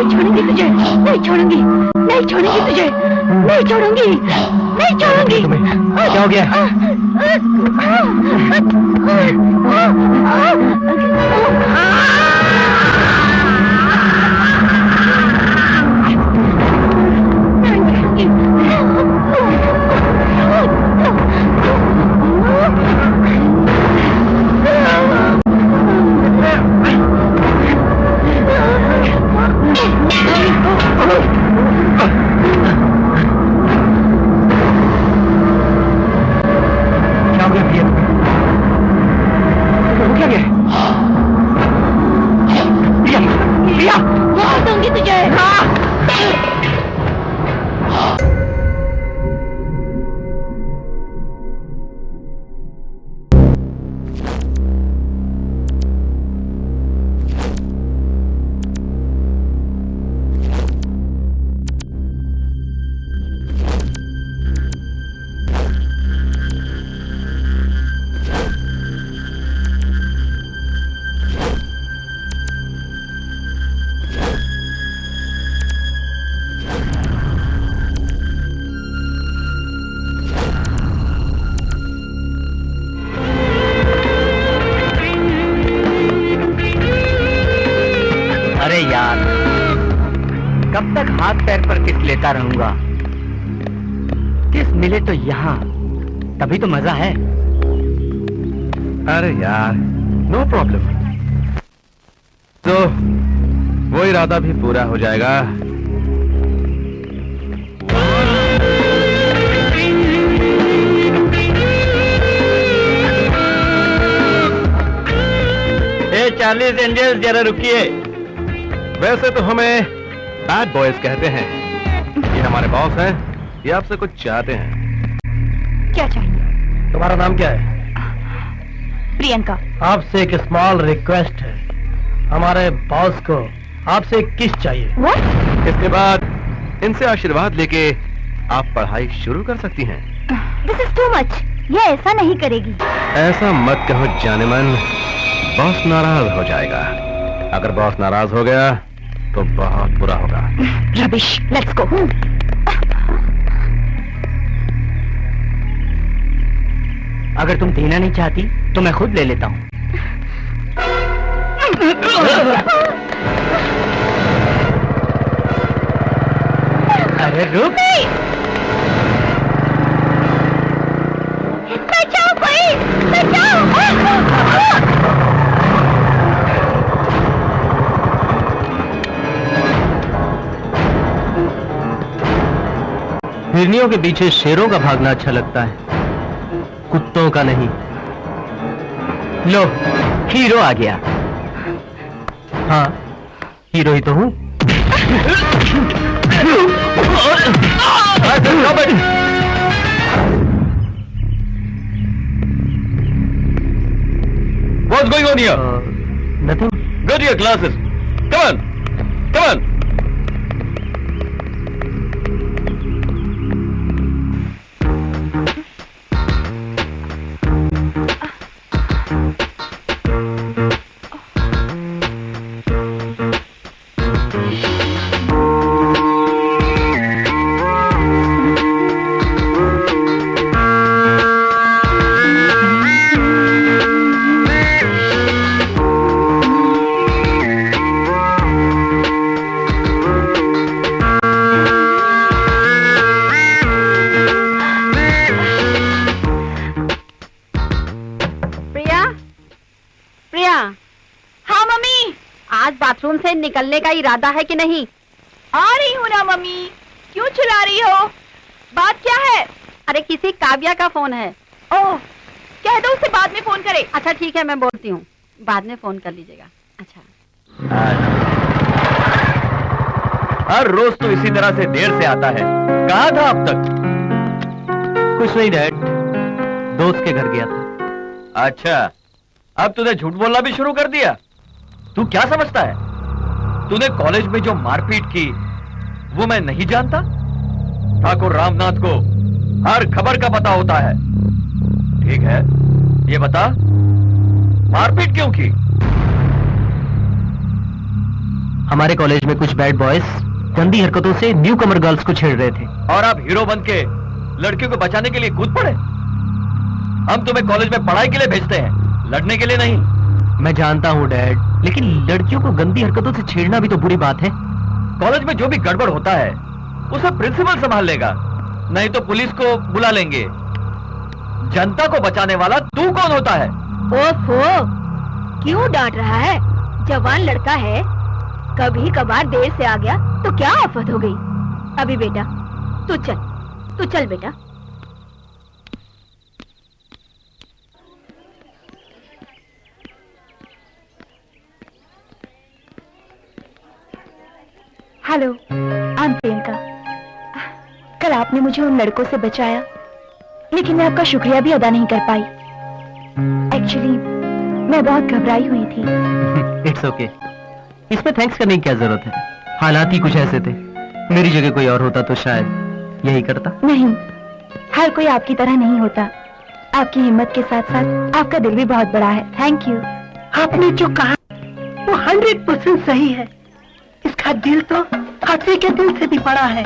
नहीं छोड़ूंगी तुझे, नहीं छोड़ूंगी, नहीं छोड़ूंगी तुझे, नहीं छोड़ूंगी, नहीं छोड़ूंगी। क्या हो गया? लेता रहूंगा। किस मिले तो यहाँ, तभी तो मजा है। अरे यार, नो प्रॉब्लम। तो वो इरादा भी पूरा हो जाएगा। ए चार्लीज एंजल्स, जरा रुकिए। वैसे तो हमें बैड बॉयज कहते हैं। ये हमारे बॉस हैं, ये आपसे कुछ चाहते हैं। क्या चाहिए? तुम्हारा नाम क्या है? प्रियंका। आपसे एक स्मॉल रिक्वेस्ट है, हमारे बॉस को आपसे एक किस चाहिए। What? इसके बाद इनसे आशीर्वाद लेके आप पढ़ाई शुरू कर सकती हैं। This is too much. ये ऐसा नहीं करेगी। ऐसा मत कहो जानेमन, बॉस नाराज हो जाएगा। अगर बॉस नाराज हो गया तो बहुत बुरा होगा। Rubbish, let's go. अगर तुम देना नहीं चाहती तो मैं खुद ले लेता हूँ। अरे रुक। बचाओ कोई, बचाओ। हिरनियों के पीछे शेरों का भागना अच्छा लगता है, कुत्तों का नहीं। लो, हीरो आ गया। हाँ, हीरो ही तो हूँ। What's going on here? Nothing. Go to your classes. Come on. Come on. Bathroom से निकलने का इरादा है कि नहीं? आ रही हूँ ना मम्मी, क्यों चिल्ला रही हो? बात क्या है? अरे किसी काव्या का फोन है। ओह, कह दो उसे बाद में फोन करे। अच्छा ठीक है, मैं बोलती हूँ, बाद में फोन कर लीजिएगा। अच्छा। हर रोज तो इसी तरह से देर से आता है, कहाँ था अब तक? कुछ नहीं डैड, दोस्त के घर गया था। अच्छा, अब तूने झूठ बोलना भी शुरू कर दिया। तू क्या समझता है? तूने कॉलेज में जो मारपीट की वो मैं नहीं जानता? ठाकुर रामनाथ को हर खबर का पता होता है। ठीक है, ये बता, मारपीट क्यों की? हमारे कॉलेज में कुछ बैड बॉयज गंदी हरकतों से न्यू कमर गर्ल्स को छेड़ रहे थे। और आप हीरो बन के लड़कियों को बचाने के लिए कूद पड़े। हम तुम्हें कॉलेज में पढ़ाई के लिए भेजते हैं, लड़ने के लिए नहीं। मैं जानता हूँ डैड, लेकिन लड़कियों को गंदी हरकतों से छेड़ना भी तो बुरी बात है। कॉलेज में जो भी गड़बड़ होता है उसे प्रिंसिपल संभाल लेगा, नहीं तो पुलिस को बुला लेंगे। जनता को बचाने वाला तू कौन होता है? ओफो, क्यों डांट रहा है? जवान लड़का है, कभी कभार देर से आ गया तो क्या आफत हो गई। अभी बेटा तू चल बेटा। Hello, I am Priyanka. कल आपने मुझे उन लड़कों से बचाया, लेकिन मैं आपका शुक्रिया भी अदा नहीं कर पाई। एक्चुअली मैं बहुत घबराई हुई थी। इट्स ओके, इसमें थैंक्स करने की क्या जरूरत है? हालात ही कुछ ऐसे थे। मेरी जगह कोई और होता तो शायद यही करता। नहीं, हर कोई आपकी तरह नहीं होता। आपकी हिम्मत के साथ साथ आपका दिल भी बहुत बड़ा है। Thank you. आपने जो कहा वो 100% सही है। इसका दिल तो हाथी के दिल से भी बड़ा है।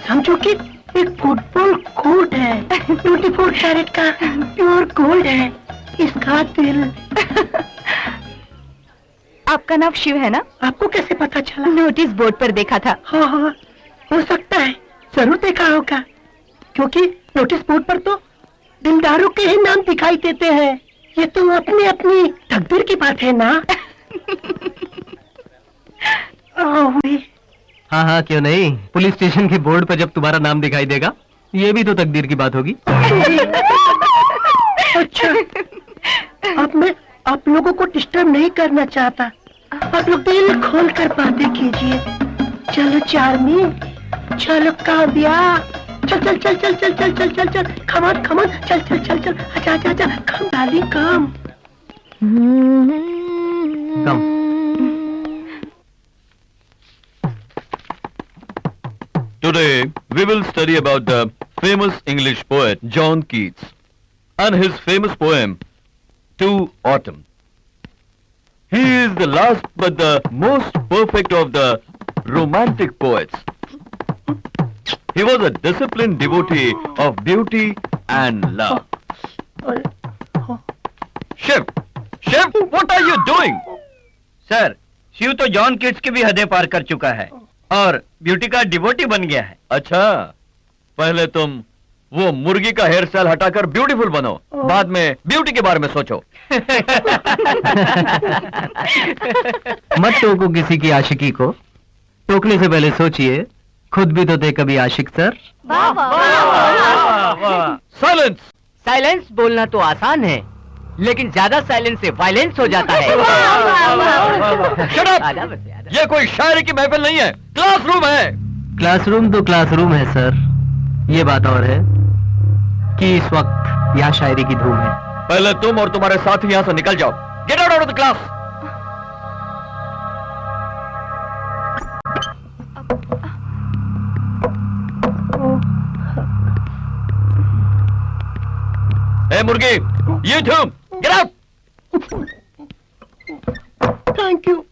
समझो कि एक फुटबॉल कोर्ट है, 24 कैरेट का प्योर गोल्ड है इसका दिल। आपका नाम शिव है ना? आपको कैसे पता चला? नोटिस बोर्ड पर देखा था। हाँ, हो सकता है, जरूर देखा होगा, क्योंकि नोटिस बोर्ड पर तो दिलदारों के ही नाम दिखाई देते हैं। ये तो अपनी अपनी तकदीर की बात है ना। हाँ हाँ, क्यों नहीं। पुलिस स्टेशन के बोर्ड पर जब तुम्हारा नाम दिखाई देगा, ये भी तो तकदीर की बात होगी। अच्छा, अब मैं आप लोगों को डिस्टर्ब नहीं करना चाहता। आप लोग दिल खोल कर बातें कीजिए। चलो चार्मी, चलो काव्या, चल चल चल चल चल चल चल चल चल, खमन खमन, चल चल चल चल, आजा आजा आजा, कम डाली कम। कम। Today we will study about the famous English poet John Keats and his famous poem To Autumn. He is the last but the most perfect of the romantic poets. He was a disciplined devotee of beauty and love. Shiv, what are you doing? Sir, Shiv तो John kits की भी हदें पार कर चुका है और beauty का devotee बन गया है। अच्छा, पहले तुम वो मुर्गी का हेयर स्टाइल हटाकर ब्यूटीफुल बनो, बाद में ब्यूटी के बारे में सोचो। मत टोको किसी की आशिकी को, टोकने से पहले सोचिए, खुद भी तो थे कभी आशिक सर। साइलेंस। साइलेंस बोलना तो आसान है, लेकिन ज्यादा साइलेंस से वायलेंस हो जाता है। Shut up! ये कोई शायरी की महफिल नहीं है, क्लासरूम है। क्लासरूम तो क्लासरूम है सर, ये बात और है कि इस वक्त यहाँ शायरी की धूम है। पहले तुम और तुम्हारे साथी यहाँ से निकल जाओ। Get out of the class. ए मुर्गी, you too, get out! Thank you.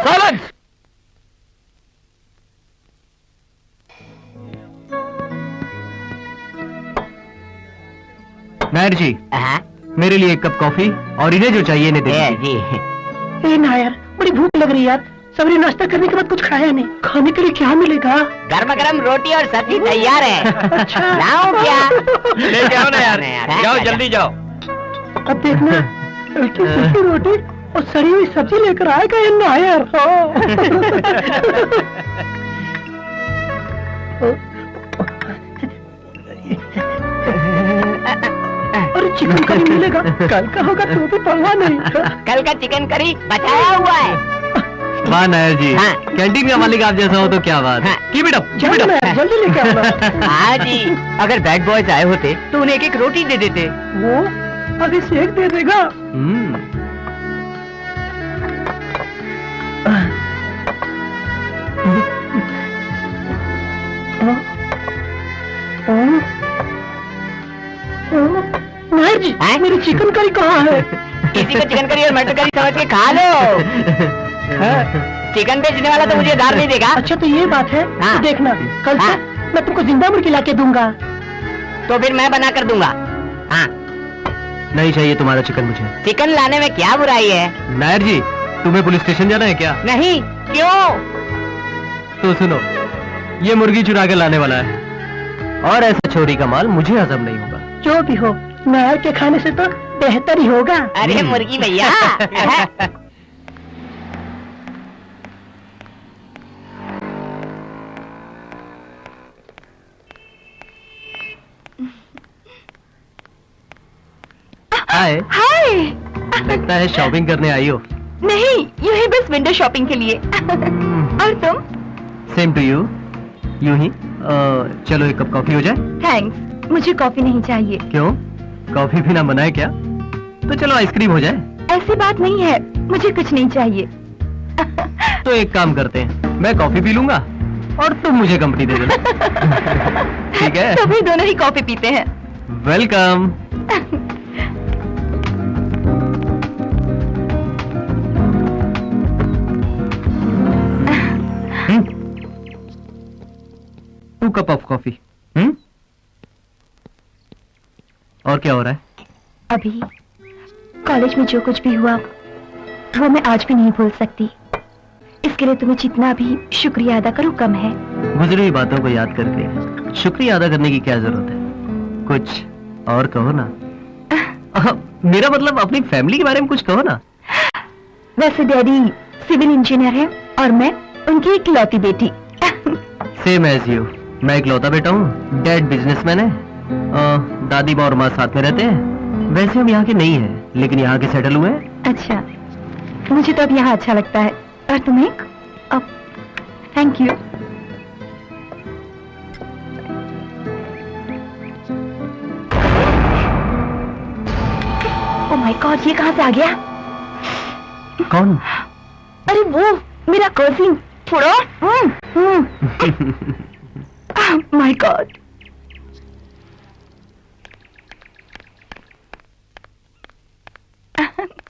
Silence! Nair ji, मेरे लिए एक कप कॉफी और इन्हें जो चाहिए इन्हें दे दीजिए। ए नायर, बड़ी भूख लग रही है यार। सवेरे नाश्ता करने के बाद कुछ खाया नहीं, खाने के लिए क्या मिलेगा? गर्मा गर्म रोटी और सब्जी तैयार है। अच्छा। लाऊं क्या? ले जाओ ना यार, जाओ जल्दी जाओ। अब देखना, हल्की फुल्की रोटी और सड़ी हुई सब्जी लेकर आएगा ये नायर। और चिकन करी मिलेगा, कल का होगा तो भी परवाह नहीं। कल का चिकन करी बचाया हुआ है। वाह नायर जी, हाँ। कैंटीन का मालिक आप जैसा हो तो क्या बात है। हाँ। Keep it up, keep चल it up। नायर, जल्दी लेके आना। हाँ जी, अगर बैड बॉयज आए होते तो उन्हें एक एक रोटी दे देते। वो अभी सेक दे देगा। नायर जी, हाँ? मेरी चिकन करी कहाँ है? किसी को चिकन करी और मटर करी समझ के खा लो। चिकन बेचने वाला तो मुझे दार नहीं देगा। अच्छा तो ये बात है। हाँ। तो देखना कल से हाँ। मैं तुमको जिंदा मुर्गी ला के दूंगा। तो फिर मैं बना कर दूंगा। हाँ, नहीं चाहिए तुम्हारा चिकन मुझे। चिकन लाने में क्या बुराई है? नायर जी, तुम्हें पुलिस स्टेशन जाना है क्या? नहीं, क्यों? तो सुनो, ये मुर्गी चुरा के लाने वाला है और ऐसा चोरी का माल मुझे हजम नहीं होगा। जो भी हो, नायर के खाने से तो बेहतर ही होगा। अरे मुर्गी भैया। हाय, हाय। लगता है शॉपिंग करने आई हो। नहीं, यूं ही बस विंडो शॉपिंग के लिए। और तुम? Same to you. यूं ही चलो एक कप कॉफी हो जाए। थैंक्स, मुझे कॉफी नहीं चाहिए। क्यों, कॉफी पीना मना है क्या? तो चलो आइसक्रीम हो जाए। ऐसी बात नहीं है, मुझे कुछ नहीं चाहिए। तो एक काम करते हैं, मैं कॉफी पी लूंगा और तुम मुझे कंपनी दे देना। ठीक है? तो भी दोनों ही कॉफी पीते हैं। Welcome. Two cup of coffee. और क्या हो रहा है? अभी कॉलेज में जो कुछ भी हुआ वो मैं आज भी नहीं भूल सकती। इसके लिए तुम्हें जितना भी शुक्रिया अदा करूं कम है। गुजरी हुई बातों को याद करके शुक्रिया अदा करने की क्या जरूरत है? कुछ और कहो ना। मेरा मतलब अपनी फैमिली के बारे में कुछ कहो ना। वैसे डैडी सिविल इंजीनियर है और मैं उनकी इकलौती बेटी। Same age you. मैं इकलौता बेटा हूँ, डैड बिजनेसमैन है, दादी माँ और माँ साथ में रहते हैं। वैसे हम यहाँ के नहीं है, लेकिन यहाँ के सेटल हुए हैं। अच्छा, मुझे तो अब यहाँ अच्छा लगता है। और तुम्हें? अब thank you. Oh my God, ये कहाँ से आ गया? कौन? अरे वो मेरा कजिन थोड़ा। My God.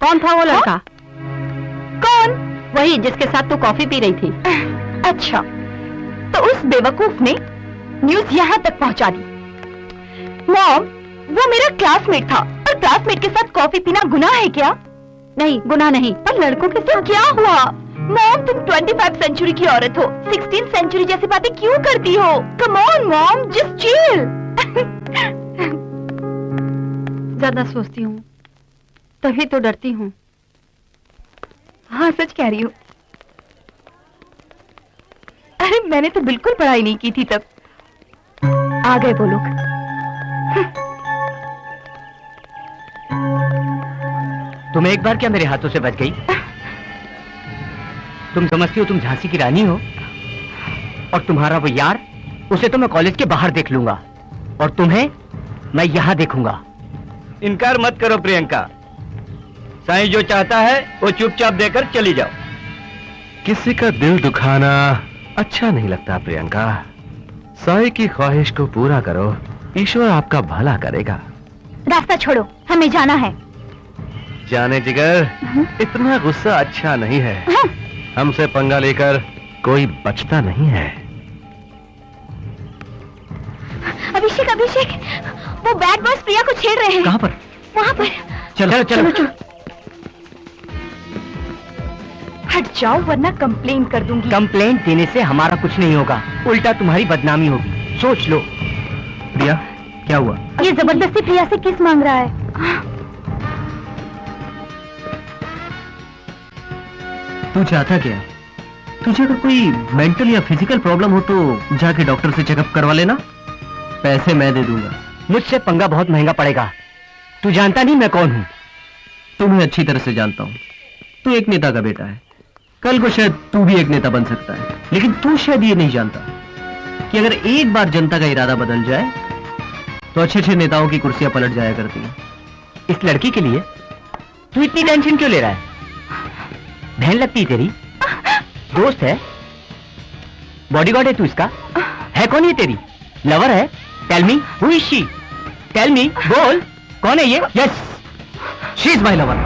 कौन था वो लड़का? कौन? वही जिसके साथ तू कॉफी पी रही थी। अच्छा, तो उस बेवकूफ ने न्यूज यहाँ तक पहुँचा दी। मॉम, वो मेरा क्लासमेट था और क्लासमेट के साथ कॉफी पीना गुनाह है क्या? नहीं, गुनाह नहीं। पर लड़कों के साथ क्या हुआ? मॉम, तुम 25 सेंचुरी की औरत हो, 16 सेंचुरी जैसी बातें क्यों करती हो? Come on mom, just chill. ज्यादा सोचती हूँ तभी तो डरती हूँ। हाँ, सच कह रही हूँ। अरे मैंने तो बिल्कुल पढ़ाई नहीं की थी तब। आ गए वो लोग। तुम एक बार क्या मेरे हाथों से बच गई? तुम समझती हो तुम झांसी की रानी हो, और तुम्हारा वो यार, उसे तो मैं कॉलेज के बाहर देख लूंगा और तुम्हें मैं यहाँ देखूंगा। इनकार मत करो प्रियंका, साईं जो चाहता है वो चुपचाप देकर चली जाओ। किसी का दिल दुखाना अच्छा नहीं लगता प्रियंका। साईं की ख्वाहिश को पूरा करो, ईश्वर आपका भला करेगा। रास्ता छोड़ो, हमें जाना है। जाने जिगर, इतना गुस्सा अच्छा नहीं है। हमसे पंगा लेकर कोई बचता नहीं है। अभिषेक, अभिषेक, वो बैड बॉयज प्रिया को छेड़ रहे हैं। कहाँ पर? वहाँ पर। चलो चलो चलो। हट जाओ वरना कंप्लेन कर दूंगी। कंप्लेंट देने से हमारा कुछ नहीं होगा, उल्टा तुम्हारी बदनामी होगी, सोच लो। प्रिया, क्या हुआ? ये जबरदस्ती प्रिया से किस मांग रहा है? तू चाहता क्या है? तुझे अगर कोई मेंटल या फिजिकल प्रॉब्लम हो तो जाके डॉक्टर से चेकअप करवा लेना, पैसे मैं दे दूंगा। मुझसे पंगा बहुत महंगा पड़ेगा, तू जानता नहीं मैं कौन हूँ। तुम्हें अच्छी तरह से जानता हूँ। तू एक नेता का बेटा है, कल को शायद तू भी एक नेता बन सकता है, लेकिन तू शायद ये नहीं जानता कि अगर एक बार जनता का इरादा बदल जाए तो अच्छे अच्छे नेताओं की कुर्सियां पलट जाया करती हैं। इस लड़की के लिए तू इतनी टेंशन क्यों ले रहा है? बहन लगती है तेरी, दोस्त है, बॉडीगार्ड है तू इसका, है कौन ये तेरी? लवर है? Tell me who is she, tell me, बोल कौन है ये? Yes, she is my lover.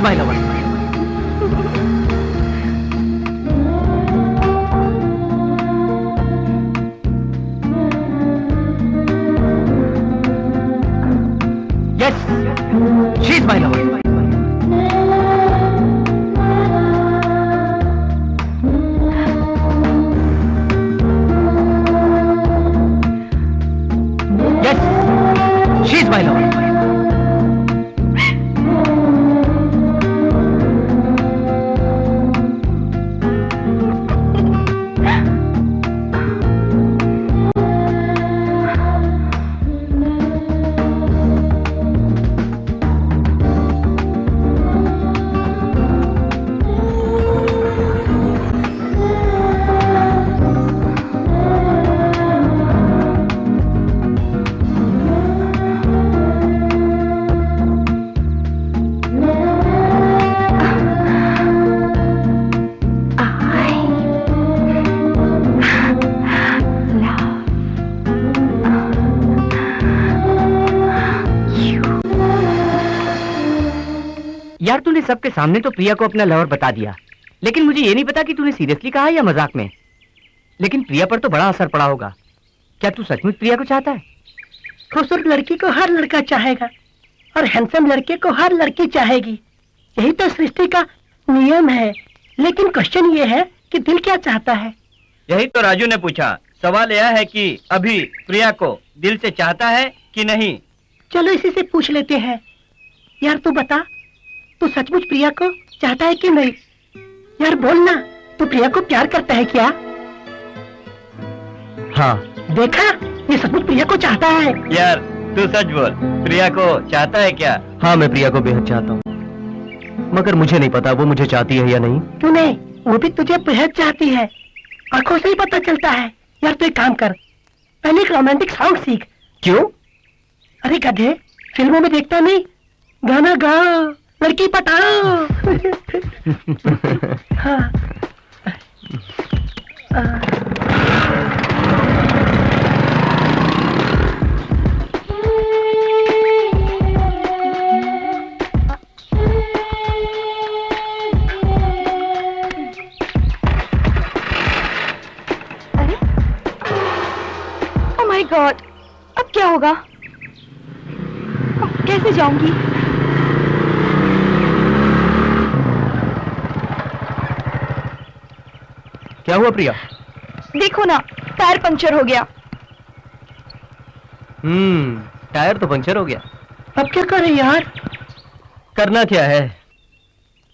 Is my lover. Yes, she is my lover. She's my lover. यार तूने सबके सामने तो प्रिया को अपना लवर बता दिया, लेकिन मुझे ये नहीं पता कि तूने सीरियसली कहा या मजाक में। लेकिन प्रिया पर तो बड़ा असर पड़ा होगा। क्या तू सचमुच प्रिया को चाहता है? खूबसूरत लड़की को हर लड़का चाहेगा और हैंडसम लड़के को हर लड़की चाहेगी। यही तो सृष्टि का नियम है। लेकिन क्वेश्चन ये है कि दिल क्या चाहता है। यही तो राजू ने पूछा। सवाल यह है कि अभी प्रिया को दिल से चाहता है कि नहीं। चलो इसी से पूछ लेते हैं। यार तू बता, तू सचमुच प्रिया को चाहता है कि नहीं? यार बोलना, तू प्रिया को प्यार करता है क्या? हाँ। देखा, ये सचमुच प्रिया को चाहता है। यार तू सच बोल, प्रिया को चाहता है क्या? हाँ, मैं प्रिया को बेहद चाहता हूँ, मगर मुझे नहीं पता वो मुझे चाहती है या नहीं। क्यों नहीं, वो भी तुझे बेहद चाहती है। आंखों से ही पता चलता है। यार तू एक काम कर, पहले एक रोमांटिक सॉन्ग सीख। क्यों? अरे गधे, फिल्मों में देखता नहीं, गाना गाओ, लड़की पटाओ। हाँ। अरे ओह माय गॉड, अब क्या होगा? अब कैसे जाऊंगी? क्या हुआ प्रिया? देखो ना, टायर पंचर हो गया। टायर तो पंचर हो गया। अब क्या करें यार? करना क्या है,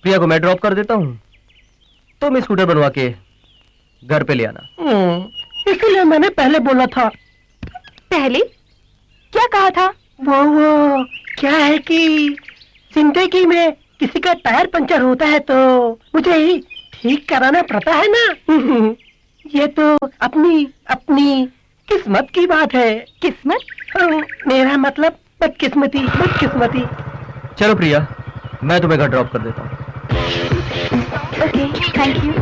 प्रिया को मैं ड्रॉप कर देता हूँ, तुम स्कूटर बनवा के घर पे ले आना। इसीलिए मैंने पहले बोला था। पहले क्या कहा था? वो क्या है कि जिंदगी में किसी का टायर पंचर होता है तो मुझे ही ठीक कराना पड़ता है ना। ये तो अपनी अपनी किस्मत की बात है। किस्मत? मेरा मतलब बदकिस्मती, बदकिस्मती। चलो प्रिया, मैं तुम्हें घर ड्रॉप कर देता हूँ। Okay, thank you.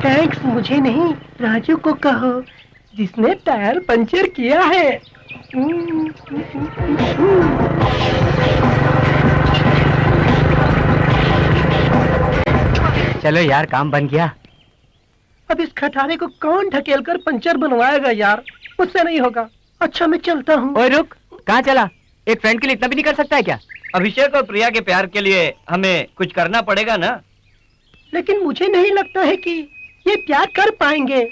थैंक्स मुझे नहीं, राजू को कहो, जिसने टायर पंचर किया है। चलो यार, काम बन गया। अब इस खटारे को कौन ढकेल कर पंचर बनवाएगा यार? मुझसे नहीं होगा। अच्छा मैं चलता हूँ। ओए रुक, कहाँ चला? एक फ्रेंड के लिए इतना भी नहीं कर सकता है क्या? अभिषेक और प्रिया के प्यार के लिए हमें कुछ करना पड़ेगा ना। लेकिन मुझे नहीं लगता है कि ये प्यार कर पाएंगे।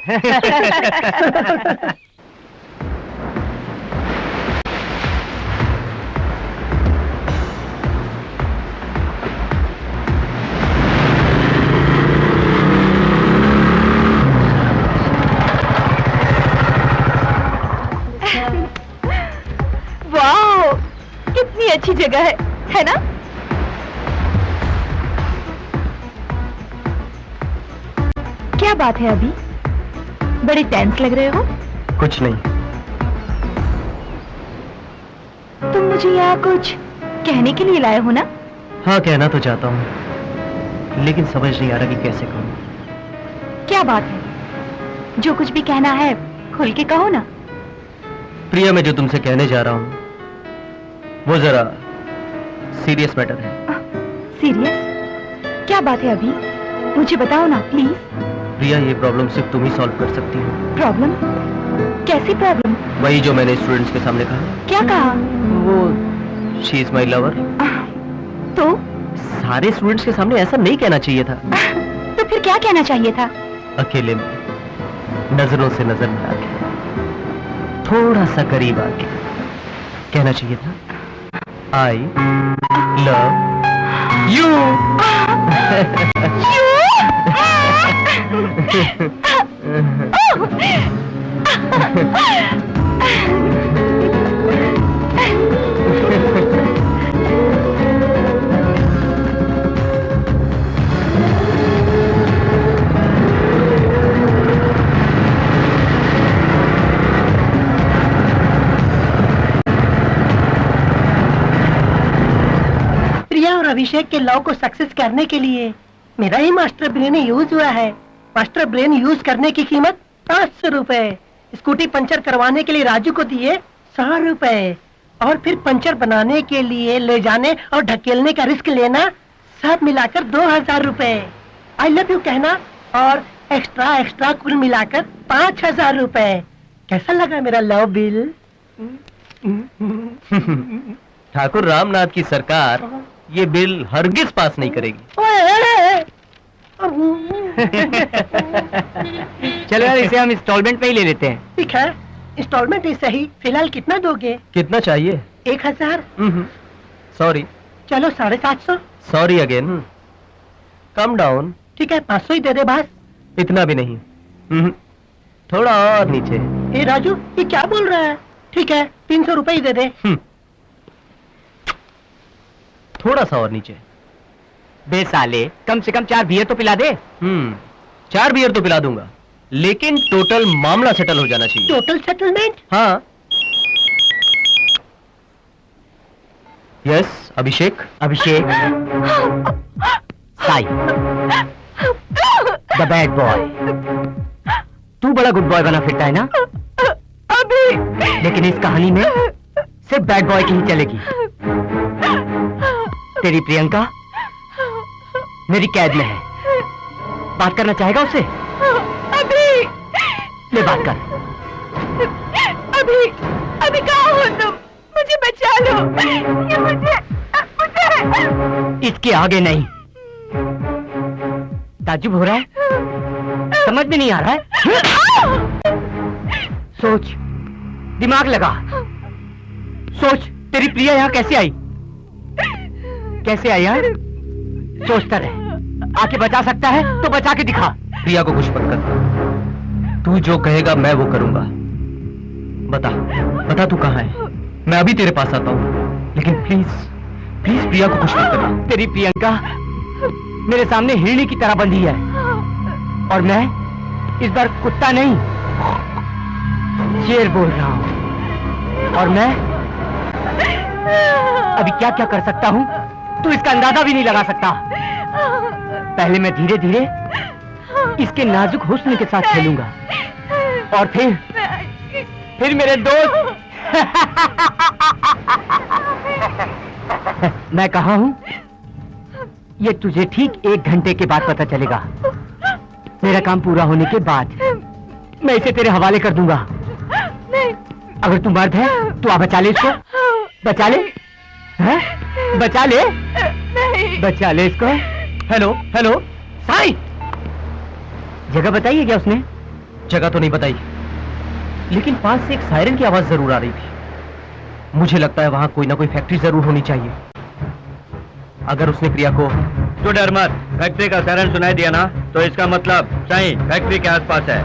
वाह, कितनी अच्छी जगह है ना? क्या बात है अभी? बड़े टेंस लग रहे हो। कुछ नहीं। तुम मुझे यहाँ कुछ कहने के लिए लाए हो ना? हाँ, कहना तो चाहता हूँ, लेकिन समझ नहीं आ रहा कि कैसे कहूँ। क्या बात है? जो कुछ भी कहना है खुल के कहो ना। प्रिया, मैं जो तुमसे कहने जा रहा हूँ वो जरा सीरियस मैटर है। सीरियस? क्या बात है अभी? मुझे बताओ ना प्लीज। प्रिया, ये प्रॉब्लम सिर्फ तुम ही सॉल्व कर सकती हो। प्रॉब्लम? कैसी प्रॉब्लम? वही जो मैंने स्टूडेंट्स के सामने कहा। क्या कहा? वो शी इज माई लवर। तो सारे स्टूडेंट्स के सामने ऐसा नहीं कहना चाहिए था। तो फिर क्या कहना चाहिए था? अकेले में, नजरों से नजर मिला के, थोड़ा सा करीब आके कहना चाहिए था, आई लव यू। प्रिया और अभिषेक के लव को सक्सेस करने के लिए मेरा ही मास्टर ब्रेन यूज हुआ है। मास्टर ब्रेन यूज करने की कीमत 500 रुपए। स्कूटी पंचर करवाने के लिए राजू को दिए 100 रुपए और फिर पंचर बनाने के लिए ले जाने और ढकेलने का रिस्क लेना, सब मिलाकर 2000 रुपए। आई लव यू कहना और एक्स्ट्रा एक्स्ट्रा कुल मिलाकर 5000 रुपए। कैसा लगा मेरा लव बिल? ठाकुर रामनाथ की सरकार ये बिल हरगिज पास नहीं करेगी। चलो यार, इसे हम इंस्टॉलमेंट पे ही ले लेते हैं। ठीक है, इंस्टॉलमेंट ही सही। फिलहाल कितना दोगे? कितना चाहिए? 1000। सॉरी। चलो 750। Sorry again. Come down. ठीक है, 500 ही दे दे बस। इतना भी नहीं। थोड़ा और नीचे। ए राजू, ये क्या बोल रहा है? ठीक है, 300 रुपए ही दे दे। थोड़ा सा और नीचे। बे साले, कम से कम 4 बियर तो पिला दे। 4 बियर तो पिला दूंगा, लेकिन टोटल मामला सेटल हो जाना चाहिए। Total settlement? हाँ। Yes Abhishek. Abhishek, Sai, the bad boy. तू बड़ा गुड बॉय बना फिरता है ना? लेकिन इस कहानी में सिर्फ बैड बॉय की ही चलेगी। तेरी प्रियंका मेरी कैद में है। बात करना चाहेगा उससे? ले बात कर। अभी कहाँ हो तुम? मुझे बचा लो। ये मुझे इसके आगे नहीं। ताज्जुब हो रहा है? समझ में नहीं आ रहा है? सोच, दिमाग लगा, सोच। तेरी प्रिया यहाँ कैसे आई? कैसे आई यार? सोचता रहे। आके बचा सकता है तो बचा के दिखा। प्रिया को कुछ मत कर। तू जो कहेगा मैं वो करूंगा। बता बता, तू कहाँ है? मैं अभी तेरे पास आता हूँ, लेकिन प्लीज प्लीज प्रिया को कुछ मत करना। तेरी प्रियंका मेरे सामने हिरणी की तरह बंधी है और मैं इस बार कुत्ता नहीं, शेर बोल रहा हूँ। और मैं अभी क्या क्या कर सकता हूँ तू इसका अंदाजा भी नहीं लगा सकता। पहले मैं धीरे धीरे इसके नाजुक हुस्न के साथ खेलूंगा और फिर मेरे दोस्त मैं कहा हूं ये तुझे ठीक 1 घंटे के बाद पता चलेगा। मेरा काम पूरा होने के बाद मैं इसे तेरे हवाले कर दूंगा। अगर तू मर्द है तो आ बचा ले इसको। बचा ले, है? बचा ले, बचा ले इसको। Hello hello. साई, जगह बताई है क्या उसने? जगह तो नहीं बताई, लेकिन पास से एक सायरन की आवाज जरूर आ रही थी। मुझे लगता है वहां कोई ना कोई फैक्ट्री जरूर होनी चाहिए। अगर उसने प्रिया को... तो डर मत, फैक्ट्री का सायरन सुनाई दिया ना, तो इसका मतलब सही फैक्ट्री के आसपास है।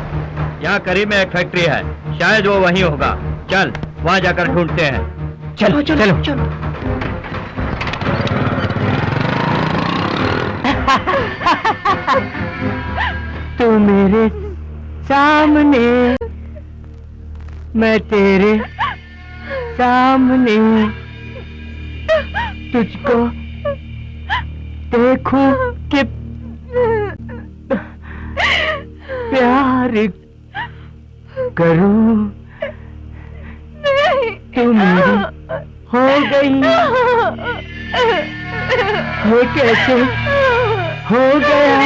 यहाँ करीब में एक फैक्ट्री है, शायद वो वहीं होगा। चल वहां जाकर ढूंढते हैं। चलो चलो, चलो। चलो। तू मेरे सामने, मैं तेरे सामने, तुझको देखूं कि प्यार करूं तू मेरी हो गई। ये कैसे हो गया?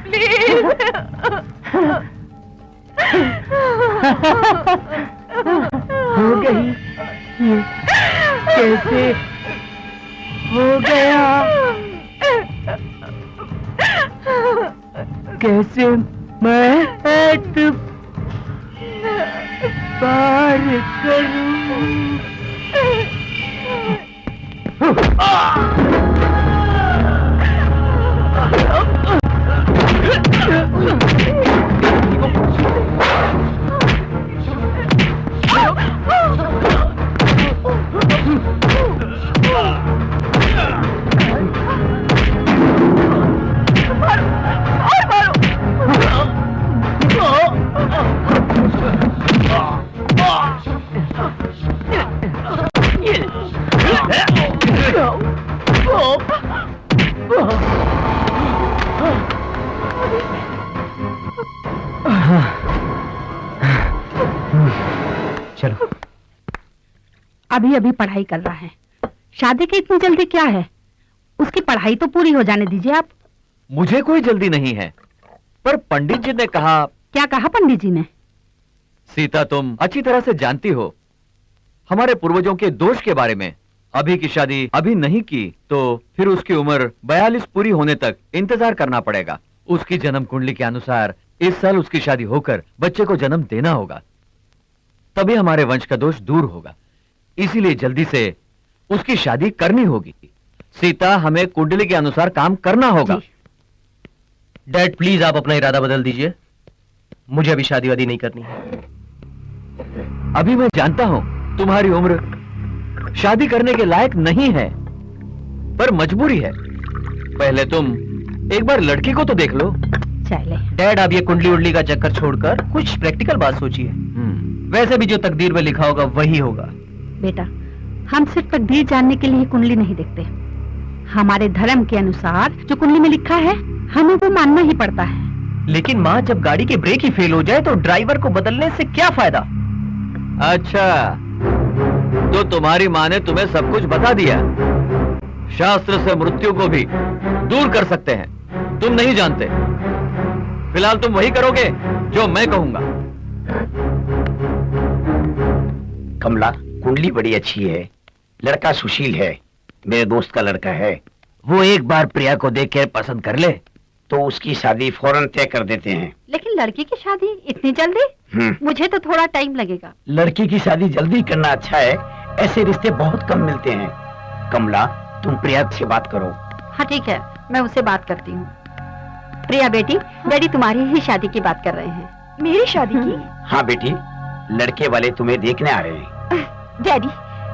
प्लीज हो गई। ये कैसे हो गया? कैसे मैं पार करूं? चलो। अभी अभी पढ़ाई कर रहा है, शादी की इतनी जल्दी क्या है? उसकी पढ़ाई तो पूरी हो जाने दीजिए आप। मुझे कोई जल्दी नहीं है, पर पंडित जी ने कहा। क्या कहा पंडित जी ने? सीता, तुम अच्छी तरह से जानती हो हमारे पूर्वजों के दोष के बारे में। अभी की शादी अभी नहीं की तो फिर उसकी उम्र 42 पूरी होने तक इंतजार करना पड़ेगा। उसकी जन्म कुंडली के अनुसार इस साल उसकी शादी होकर बच्चे को जन्म देना होगा, तभी हमारे वंश का दोष दूर होगा। इसीलिए जल्दी से उसकी शादी करनी होगी। सीता, हमें कुंडली के अनुसार काम करना होगा। डैड प्लीज आप अपना इरादा बदल दीजिए, मुझे अभी शादी वादी नहीं करनी है। अभी मैं जानता हूं तुम्हारी उम्र शादी करने के लायक नहीं है, पर मजबूरी है। पहले तुम एक बार लड़की को तो देख लो। चले डैड, आप ये कुंडली उंडली का चक्कर छोड़कर कुछ प्रैक्टिकल बात सोचिए। वैसे भी जो तकदीर में लिखा होगा वही होगा। बेटा, हम सिर्फ तकदीर जानने के लिए कुंडली नहीं देखते। हमारे धर्म के अनुसार जो कुंडली में लिखा है हमें वो मानना ही पड़ता है। लेकिन माँ, जब गाड़ी की ब्रेक ही फेल हो जाए तो ड्राइवर को बदलने से क्या फायदा? अच्छा, तो तुम्हारी माँ ने तुम्हें सब कुछ बता दिया। शास्त्र से मृत्यु को भी दूर कर सकते हैं, तुम नहीं जानते। फिलहाल तुम वही करोगे जो मैं कहूंगा। कमला, कुंडली बड़ी अच्छी है, लड़का सुशील है, मेरे दोस्त का लड़का है। वो एक बार प्रिया को देख कर पसंद कर ले तो उसकी शादी फौरन तय कर देते हैं। लेकिन लड़की की शादी इतनी जल्दी? मुझे तो थोड़ा टाइम लगेगा। लड़की की शादी जल्दी करना अच्छा है, ऐसे रिश्ते बहुत कम मिलते हैं। कमला, तुम प्रिया से बात करो। हाँ ठीक है, मैं उससे बात करती हूँ। प्रिया बेटी, डैडी तुम्हारी ही शादी की बात कर रहे हैं। मेरी शादी की? हाँ बेटी, लड़के वाले तुम्हें देखने आ रहे हैं। डैडी,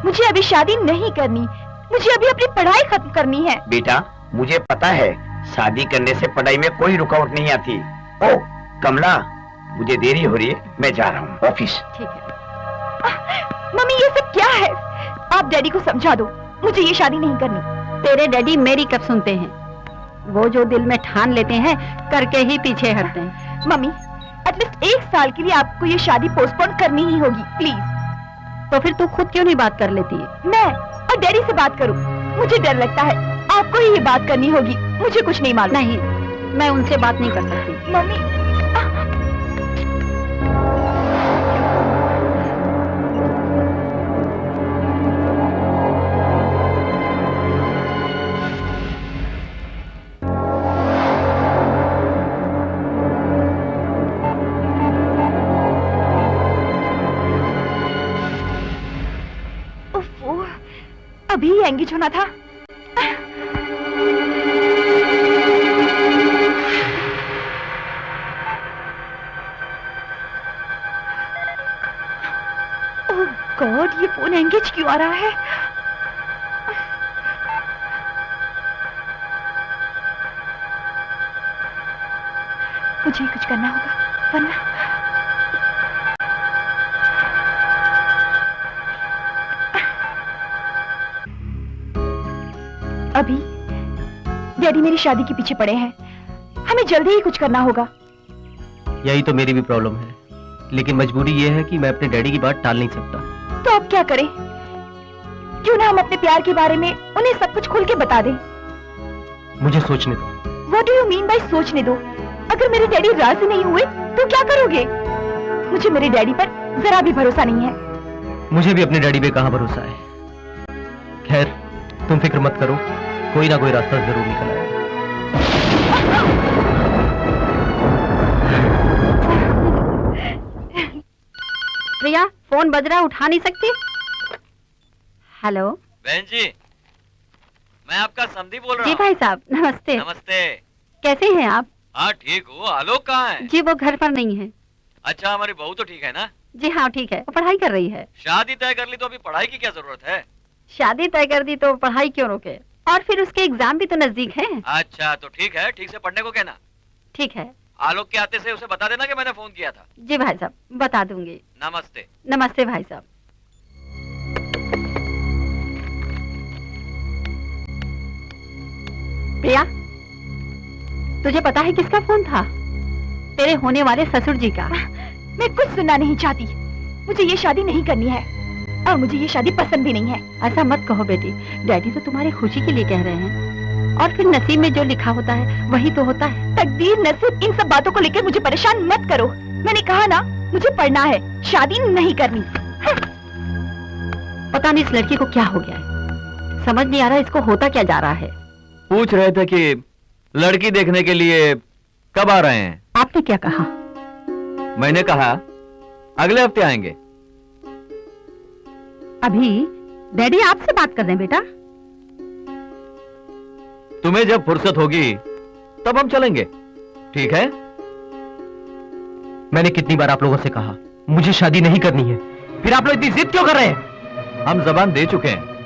मुझे अभी शादी नहीं करनी, मुझे अभी अपनी पढ़ाई खत्म करनी है। बेटा, मुझे पता है शादी करने से पढ़ाई में कोई रुकावट नहीं आती। ओ कमला, मुझे देरी हो रही है, मैं जा रहा हूँ ऑफिस। ठीक है। मम्मी, ये सब क्या है? आप डैडी को समझा दो, मुझे ये शादी नहीं करनी। तेरे डैडी मेरी कब सुनते हैं? वो जो दिल में ठान लेते हैं करके ही पीछे हटते हैं। मम्मी, एटलीस्ट 1 साल के लिए आपको ये शादी पोस्टपोन करनी ही होगी, प्लीज। तो फिर तू खुद क्यों नहीं बात कर लेती है? मैं और डैडी से बात करूं? मुझे डर लगता है, आपको ही ये बात करनी होगी, मुझे कुछ नहीं मालूम। नहीं, मैं उनसे बात नहीं कर सकती। मम्मी, अभी एंगेज होना था। ओह गॉड, ये फोन एंगेज क्यों आ रहा है? मुझे कुछ करना होगा वरना। अभी डैडी मेरी शादी के पीछे पड़े हैं, हमें जल्दी ही कुछ करना होगा। यही तो मेरी भी प्रॉब्लम है, लेकिन मजबूरी ये है कि मैं अपने डैडी की बात टाल नहीं सकता। तो अब क्या करें? क्यों ना हम अपने प्यार के बारे में उन्हें सब कुछ खुल के बता दें। मुझे सोचने दो। What do you mean by सोचने दो? अगर मेरे डैडी राजी नहीं हुए तो क्या करोगे? मुझे मेरे डैडी पर जरा भी भरोसा नहीं है। मुझे भी अपने डैडी पे कहाँ भरोसा है। खैर, तुम फिक्र मत करो, कोई ना कोई रास्ता जरूर निकल आएगा। प्रिया, फोन बज रहा, उठा नहीं सकती? हेलो। बहन जी, मैं आपका समधी बोल रहा जी हूँ। भाई साहब, नमस्ते। नमस्ते। कैसे हैं आप? हाँ ठीक हूँ। आलोक कहाँ है? जी वो घर पर नहीं है। अच्छा, हमारी बहू तो ठीक है ना? जी हाँ ठीक है, वो पढ़ाई कर रही है। शादी तय कर ली तो अभी पढ़ाई की क्या जरूरत है? शादी तय कर दी तो पढ़ाई क्यों रोके? और फिर उसके एग्जाम भी तो नजदीक हैं। अच्छा तो ठीक है, ठीक से पढ़ने को कहना। ठीक है। आलोक के आते से उसे बता देना कि मैंने फोन किया था। जी भाई साहब, बता दूंगी। नमस्ते। नमस्ते भाई साहब। प्रिया, तुझे पता है किसका फोन था? तेरे होने वाले ससुर जी का। मैं कुछ सुनना नहीं चाहती। मुझे ये शादी नहीं करनी है और मुझे ये शादी पसंद भी नहीं है। ऐसा मत कहो बेटी, डैडी तो तुम्हारी खुशी के लिए कह रहे हैं। और फिर नसीब में जो लिखा होता है वही तो होता है। तकदीर, नसीब, इन सब बातों को लेकर मुझे परेशान मत करो। मैंने कहा ना, मुझे पढ़ना है, शादी नहीं करनी। पता नहीं इस लड़की को क्या हो गया है, समझ नहीं आ रहा इसको होता क्या जा रहा है। पूछ रहे थे कि लड़की देखने के लिए कब आ रहे हैं? आपने क्या कहा? मैंने कहा अगले हफ्ते आएंगे। अभी डैडी आपसे बात कर रहे हैं बेटा। तुम्हें जब फुर्सत होगी तब हम चलेंगे, ठीक है? मैंने कितनी बार आप लोगों से कहा मुझे शादी नहीं करनी है, फिर आप लोग इतनी जिद क्यों कर रहे हैं? हम जबान दे चुके हैं,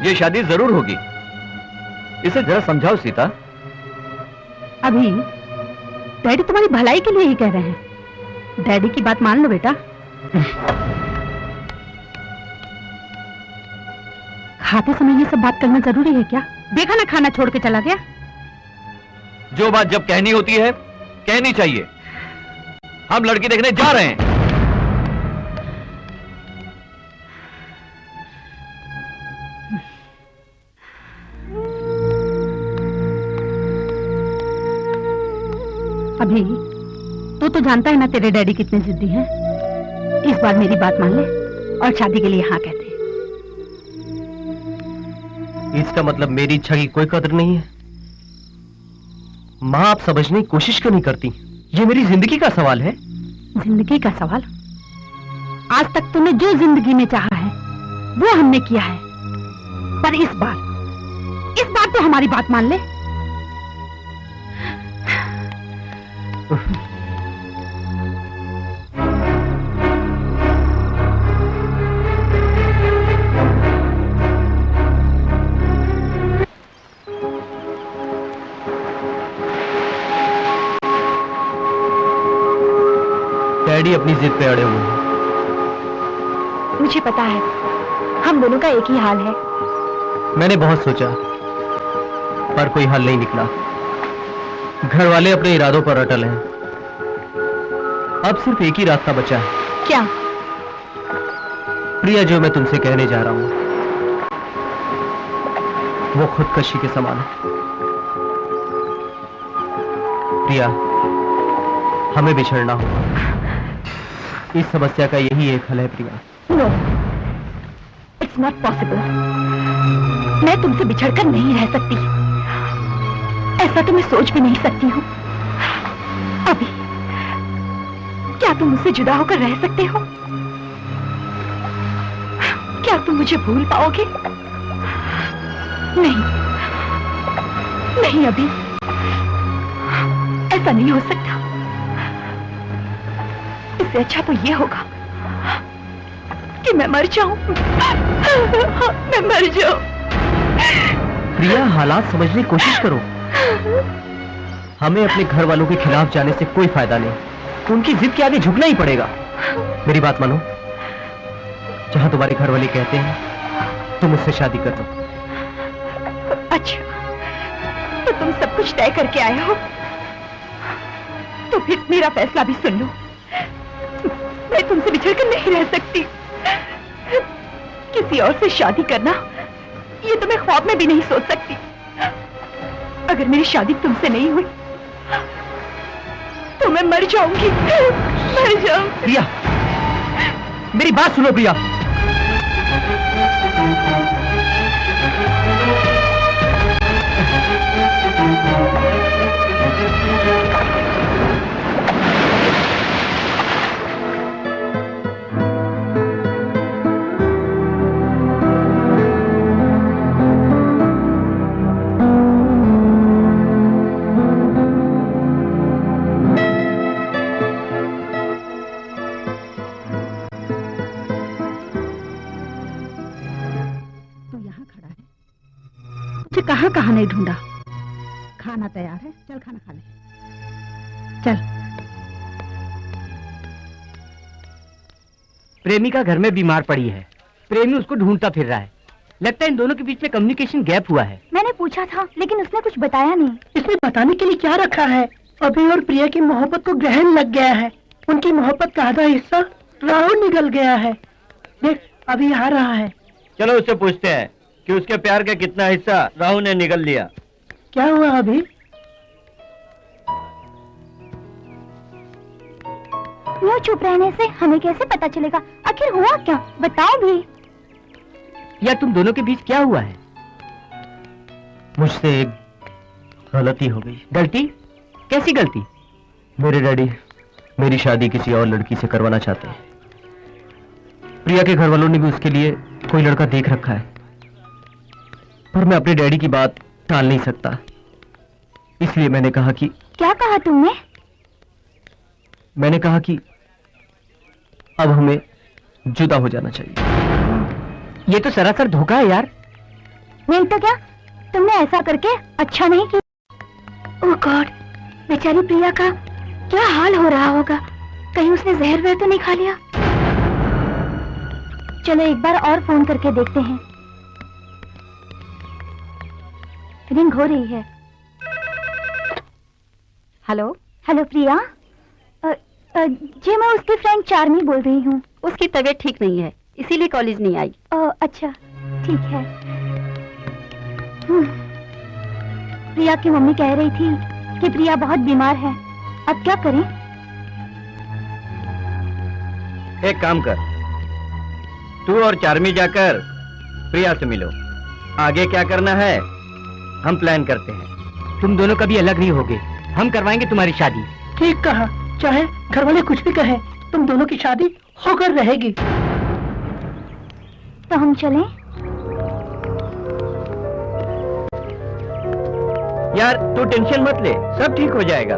ये शादी जरूर होगी। इसे जरा समझाओ सीता। अभी डैडी तुम्हारी भलाई के लिए ही कह रहे हैं, डैडी की बात मान लो बेटा। खाते समय ये सब बात करना जरूरी है क्या? देखा ना खाना छोड़ के चला गया। जो बात जब कहनी होती है कहनी चाहिए। हम लड़की देखने जा रहे हैं। अभी तू तो जानता है ना तेरे डैडी कितने जिद्दी हैं। इस बार मेरी बात मान ले और शादी के लिए हाँ कहते। इसका मतलब मेरी इच्छा की कोई कदर नहीं है? माँ, आप समझने की कोशिश क्यों नहीं करती? ये मेरी जिंदगी का सवाल है। जिंदगी का सवाल? आज तक तूने जो जिंदगी में चाहा है वो हमने किया है, पर इस बार तो हमारी बात मान ले। डैडी अपनी जिद पे अड़े हुए हैं। मुझे पता है, हम दोनों का एक ही हाल है। मैंने बहुत सोचा पर कोई हल नहीं निकला। घर वाले अपने इरादों पर अटल हैं। अब सिर्फ एक ही रास्ता बचा है। क्या? प्रिया, जो मैं तुमसे कहने जा रहा हूं वो खुदकशी के समान है। प्रिया, हमें बिछड़ना होगा। इस समस्या का यही एक हल है Priya. No, it's not possible. मैं तुमसे बिछड़कर नहीं रह सकती। ऐसा तो मैं सोच भी नहीं सकती हूँ। अभी क्या तुम मुझसे जुदा होकर रह सकते हो? क्या तुम मुझे भूल पाओगे? नहीं, नहीं अभी, ऐसा नहीं हो सकता। इससे अच्छा तो ये होगा कि मैं मर जाऊं। मैं मर जाऊं। प्रिया, हालात समझने की कोशिश करो। हमें अपने घर वालों के खिलाफ जाने से कोई फायदा नहीं। उनकी जिद के आगे झुकना ही पड़ेगा। मेरी बात मानो, जहां तुम्हारे घर वाले कहते हैं तुम मुझसे शादी कर दो। अच्छा, तो तुम सब कुछ तय करके आए हो? तो फिर मेरा फैसला भी सुन लो। मैं तुमसे बिछड़कर नहीं रह सकती। किसी और से शादी करना ये तो मैं ख्वाब में भी नहीं सोच सकती। अगर मेरी शादी तुमसे नहीं हुई तो मैं मर जाऊंगी, मर जाऊंगी। प्रिया, मेरी बात सुनो प्रिया। कहाँ कहाँ नहीं ढूंढा। खाना तैयार है, चल खाना खा ले। चल। प्रेमिका घर में बीमार पड़ी है, प्रेमी उसको ढूंढता फिर रहा है। लगता है इन दोनों के बीच में कम्युनिकेशन गैप हुआ है। मैंने पूछा था लेकिन उसने कुछ बताया नहीं। इसमें बताने के लिए क्या रखा है? अभी और प्रिया की मोहब्बत को ग्रहण लग गया है। उनकी मोहब्बत का आधा हिस्सा राहुल निकल गया है। देख अभी आ रहा है। चलो उससे पूछते हैं कि उसके प्यार का कितना हिस्सा राहुल ने निगल लिया। क्या हुआ अभी? यूं चुप रहने से हमें कैसे पता चलेगा आखिर हुआ क्या? बताओ भी। या तुम दोनों के बीच क्या हुआ है? मुझसे एक गलती हो गई। गलती? कैसी गलती? मेरे डैडी मेरी शादी किसी और लड़की से करवाना चाहते हैं। प्रिया के घर वालों ने भी उसके लिए कोई लड़का देख रखा है, पर मैं अपने डैडी की बात टाल नहीं सकता। इसलिए मैंने कहा कि। क्या कहा तुमने? मैंने कहा कि अब हमें जुदा हो जाना चाहिए। ये तो सरासर धोखा है यार। नहीं तो क्या, तुमने ऐसा करके अच्छा नहीं किया। ओह गॉड, बेचारी प्रिया का क्या हाल हो रहा होगा। कहीं उसने जहर वहर तो नहीं खा लिया। चलो एक बार और फोन करके देखते हैं। रिंग हो रही है। हेलो। हेलो प्रिया। जी मैं उसकी फ्रेंड चार्मी बोल रही हूँ। उसकी तबीयत ठीक नहीं है, इसीलिए कॉलेज नहीं आई। अच्छा ठीक है। प्रिया की मम्मी कह रही थी कि प्रिया बहुत बीमार है। अब क्या करें? एक काम कर, तू और चार्मी जाकर प्रिया से मिलो। आगे क्या करना है हम प्लान करते हैं। तुम दोनों कभी अलग नहीं होगे, हम करवाएंगे तुम्हारी शादी। ठीक कहा, चाहे घर वाले कुछ भी कहें, तुम दोनों की शादी होकर रहेगी। तो हम चलें? यार तू टेंशन मत ले, सब ठीक हो जाएगा।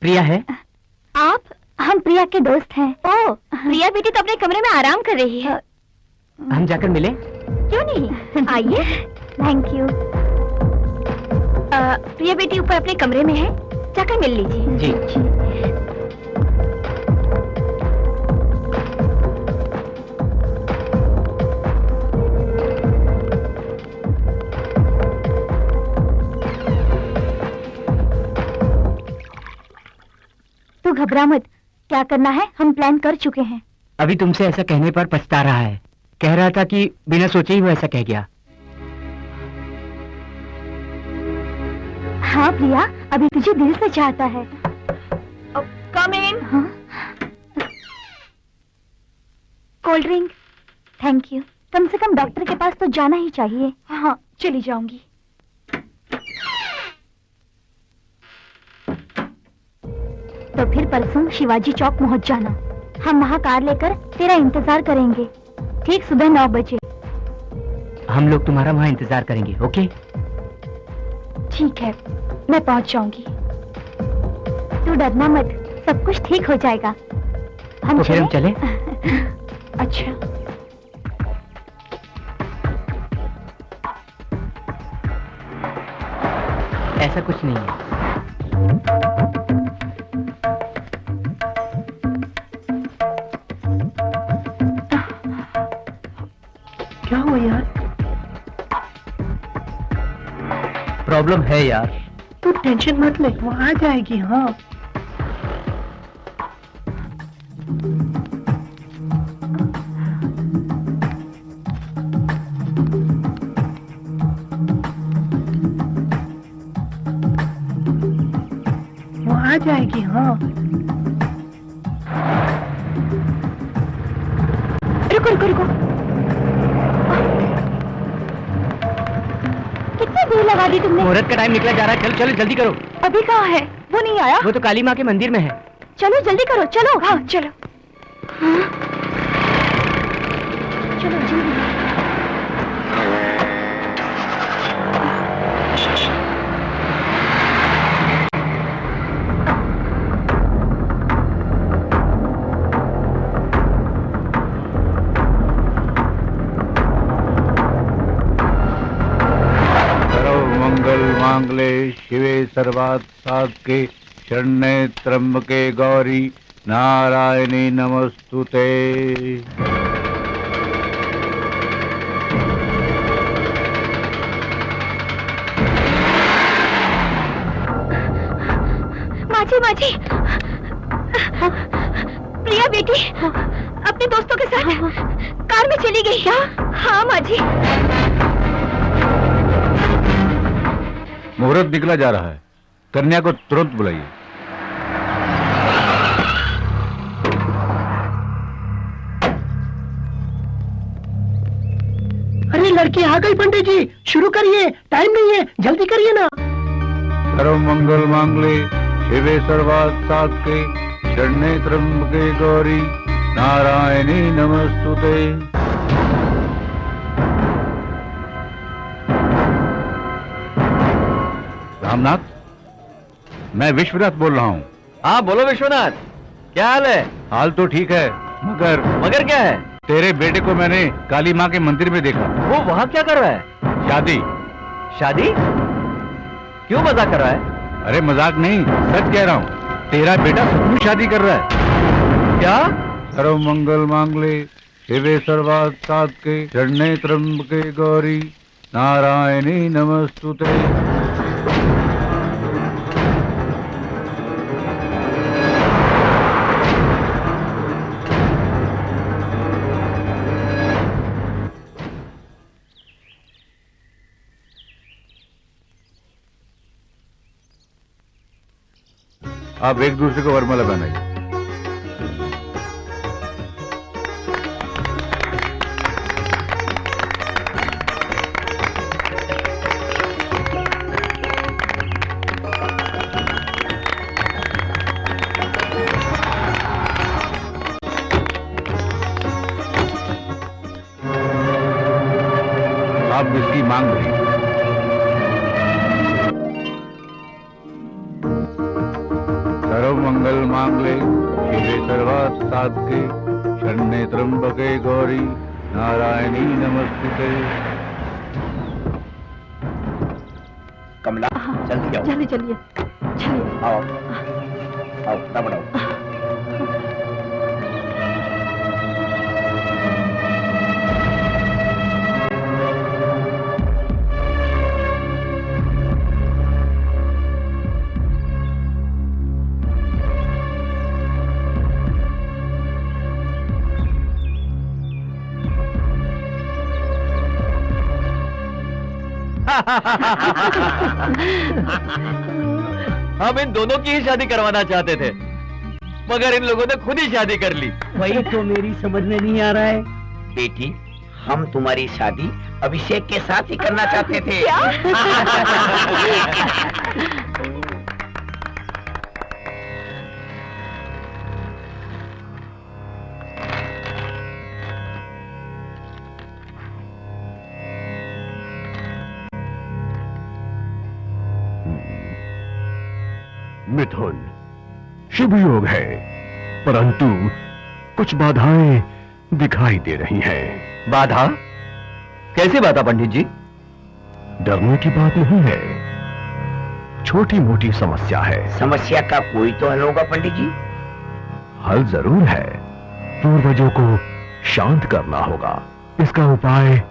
प्रिया है? आप? हम प्रिया के दोस्त हैं। ओह, प्रिया बेटी तो अपने कमरे में आराम कर रही है। हम जाकर मिले? क्यों नहीं, आइए। Thank you. प्रिया बेटी ऊपर अपने कमरे में है, जाकर मिल लीजिए। जी। तू घबरा मत, क्या करना है हम प्लान कर चुके हैं। अभी तुमसे ऐसा कहने पर पछता रहा है। कह रहा था कि बिना सोचे ही वो ऐसा कह गया। हाँ प्रिया, अभी तुझे दिल से चाहता है। Come in. हाँ? Cold drink. Thank you. कम से कम डॉक्टर के पास तो जाना ही चाहिए। हाँ चली जाऊंगी। तो फिर परसों शिवाजी चौक पहुंच जाना। हम वहाँ कार लेकर तेरा इंतजार करेंगे, ठीक सुबह 9 बजे। हम लोग तुम्हारा वहाँ इंतजार करेंगे, ओके? ठीक है, मैं पहुंच जाऊंगी। तू डरना मत, सब कुछ ठीक हो जाएगा। तो फिर हम चले? अच्छा। ऐसा कुछ नहीं है। हुआ यार? प्रॉब्लम है यार। तू टेंशन मत ले, वो आ जाएगी। हाँ वो आ जाएगी। हाँ रुको रुको रुको, कितनी देर लगा दी तुमने? मुहूर्त का टाइम निकला जा रहा है, चलो चलो जल्दी करो। अभी कहाँ है? वो नहीं आया? वो तो काली माँ के मंदिर में है। चलो जल्दी करो, चलो। हाँ चलो। हाँ? चलो जल्दी। मंगल मांगले शिवे सर्वात् साधके शरण्ये त्र्यंबके गौरी नारायणी नमस्तुते। माझी माझी प्रिया बेटी अपने दोस्तों के साथ कार में चली गई। क्या? हाँ माझी। मुहूर्त निकला जा रहा है, कन्या को तुरंत बुलाइए। अरे लड़की आ गई पंडित जी, शुरू करिए, टाइम नहीं है, जल्दी करिए ना। सर्व मंगल मांगले शिवे सर्वात् साधके शरण्ये त्र्यंबके गौरी नारायणी नमस्तुते। रामनाथ, मैं विश्वनाथ बोल रहा हूँ। हाँ बोलो विश्वनाथ, क्या हाल है? हाल तो ठीक है, मगर मगर क्या है? तेरे बेटे को मैंने काली माँ के मंदिर में देखा। वो वहाँ क्या कर रहा है? शादी। शादी? क्यों मजाक कर रहा है? अरे मजाक नहीं, सच कह रहा हूँ, तेरा बेटा सचमुच शादी कर रहा है। क्या? सर्व मंगल मांगले शिवे सर्वात् साधके शरण्ये त्र्यंबके गौरी नारायणी नमस्तुते। आप एक दूसरे को वरमाला पहनाइए। आप इसकी मांग भरिए। सर्व मंगल मांगले शिवे सर्वात् साधके शरण्ये त्र्यंबके गौरी नारायणी नमस्तुते। कमला जल्दी आओ। जल्दी चलिए चलिए। आओ आओ, तब बढ़ाओ। हम इन दोनों की ही शादी करवाना चाहते थे, मगर इन लोगों ने खुद ही शादी कर ली। वही तो मेरी समझ में नहीं आ रहा है। बेटी, हम तुम्हारी शादी अभिषेक के साथ ही करना चाहते थे। मिथुन, शुभ योग है, परंतु कुछ बाधाएं दिखाई दे रही हैं। बाधा? कैसी बाधा पंडित जी? डरने की बात नहीं है, छोटी मोटी समस्या है। समस्या का कोई तो हल होगा पंडित जी। हल जरूर है, पूर्वजों को शांत करना होगा। इसका उपाय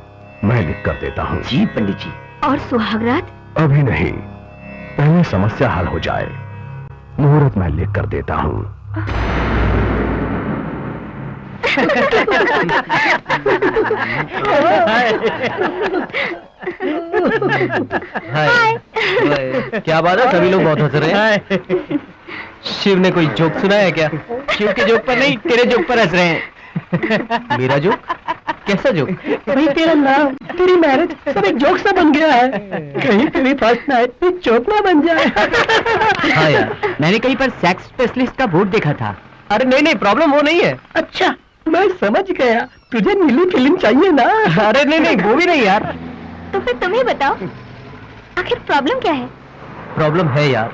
मैं लिख कर देता हूँ। जी पंडित जी। और सुहागरात? अभी नहीं, पहले समस्या हल हो जाए। मुहूर्त मैं लिख कर देता हूँ। हाय। क्या बात है, सभी लोग बहुत हंस रहे हैं। शिव ने कोई जोक सुना है क्या? शिव के जोक पर नहीं, तेरे जोक पर हंस रहे हैं। मेरा जोक? कैसा जोक? भाई तेरा नाम, तेरी मैरिज सब एक जोक सा बन गया है। कहीं तेरी फर्स्ट नाइट एक जोक ना बन जाए। हाँ यार, मैंने कहीं पर सेक्स स्पेशलिस्ट का बोर्ड देखा था। अरे नहीं, प्रॉब्लम वो नहीं है। अच्छा, मैं समझ गया, तुझे नीली फिल्म चाहिए ना? अरे नहीं, वो भी नहीं यार। तो फिर तुम ही बताओ, आखिर प्रॉब्लम क्या है? प्रॉब्लम है यार,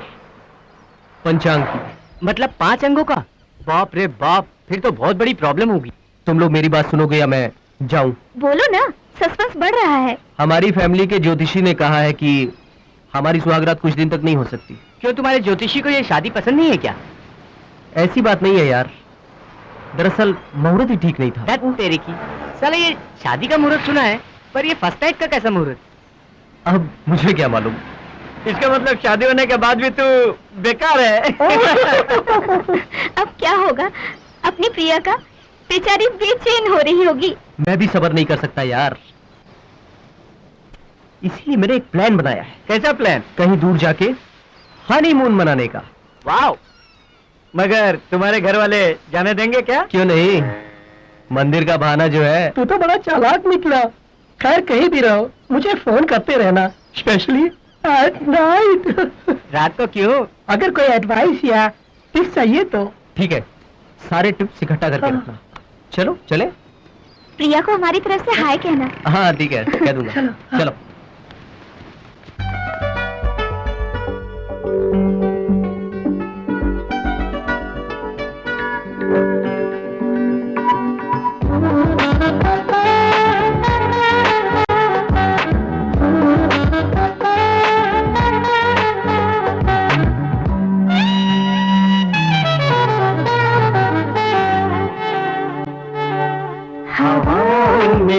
पंचांग की। मतलब 5 अंगों का? बाप रे बाप, फिर तो बहुत बड़ी प्रॉब्लम होगी। तुम लोग मेरी बात सुनोगे या मैं जाऊं? बोलो ना, सस्पेंस बढ़ रहा है। हमारी फैमिली के ज्योतिषी ने कहा है कि हमारी सुहागरात कुछ दिन तक नहीं हो सकती। क्यों, तुम्हारे ज्योतिषी को ये शादी पसंद नहीं है क्या? ऐसी बात नहीं है यार, दरअसल मुहूर्त ही ठीक नहीं था। धत तेरे की, साला ये शादी का मुहूर्त सुना है, पर ये फर्स्ट नाइट का कैसा मुहूर्त? अब मुझे क्या मालूम। इसका मतलब शादी होने के बाद भी तू बेकार है। अब क्या होगा? अपनी प्रिया का बेचारी बेचैन हो रही होगी। मैं भी सब्र नहीं कर सकता यार, इसलिए मैंने एक प्लान बनाया है। कैसा प्लान? कहीं दूर जाके हनीमून मनाने का। वाओ, मगर तुम्हारे घर वाले जाने देंगे क्या? क्यों नहीं, मंदिर का बहाना जो है। तू तो बड़ा चालाक निकला। खैर कहीं भी रहो, मुझे फोन करते रहना, स्पेशली एट नाइट। रात को क्यों? अगर कोई एडवाइस या टिप्स चाहिए तो। ठीक है, सारे टिप्स इकट्ठा करके हाँ। रखना। चलो चले। प्रिया को हमारी तरफ से हाय कहना। हाँ ठीक है, कह दूंगा। चलो, हाँ। चलो।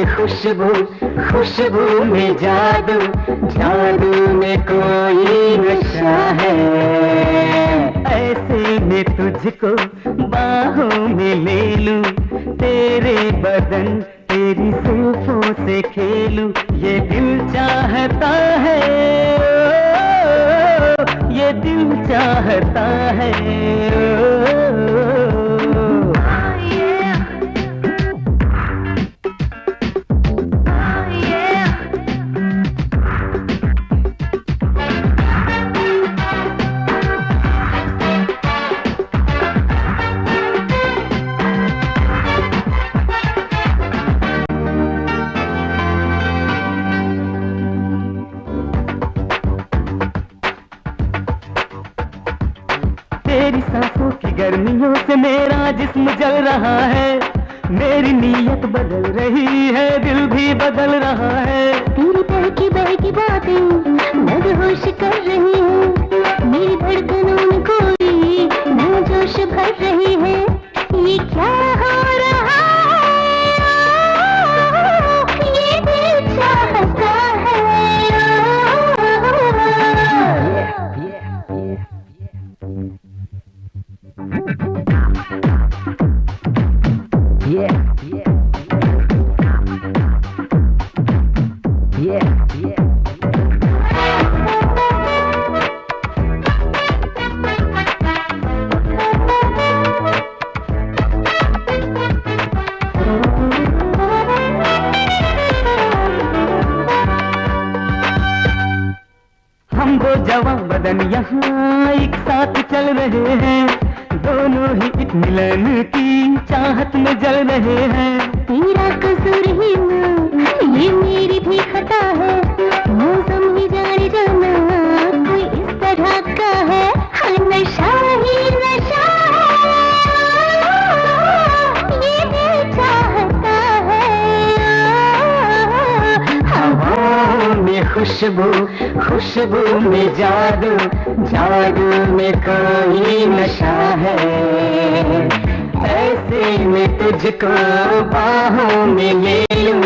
खुशबू, खुशबू में जादू, जादू में कोई नशा है। ऐसे में तुझको बाहों में ले लूं, तेरे बदन तेरी जुल्फों से खेलूं। ये दिल चाहता है, ये दिल चाहता है। तेरी सांसों की गर्मियों से मेरा जिस्म जल रहा है। मेरी नीयत बदल रही है, दिल भी बदल रहा है। तेरी बहकी बातें मदहोश कर रही है, मेरी धड़कनों में कोई नवजोश भर रही है। ये क्या हो रहा है, ये दिल चाहता है। हम वो जवां बदन यहाँ एक साथ चल रहे हैं, दोनों ही एक मिलन की चाहत में जल रहे हैं। तेरा कसूर ही ना, ये मेरी भी खता है। मौसम ही जाने जाना कोई इस तरह का है। हाँ, नशा ही नशा है, ये दिल चाहता है। हवाओं में खुशबू, खुशबू में जादू, जादू में कोई नशा है। ऐसे में तुझको बाहों में ले लूं,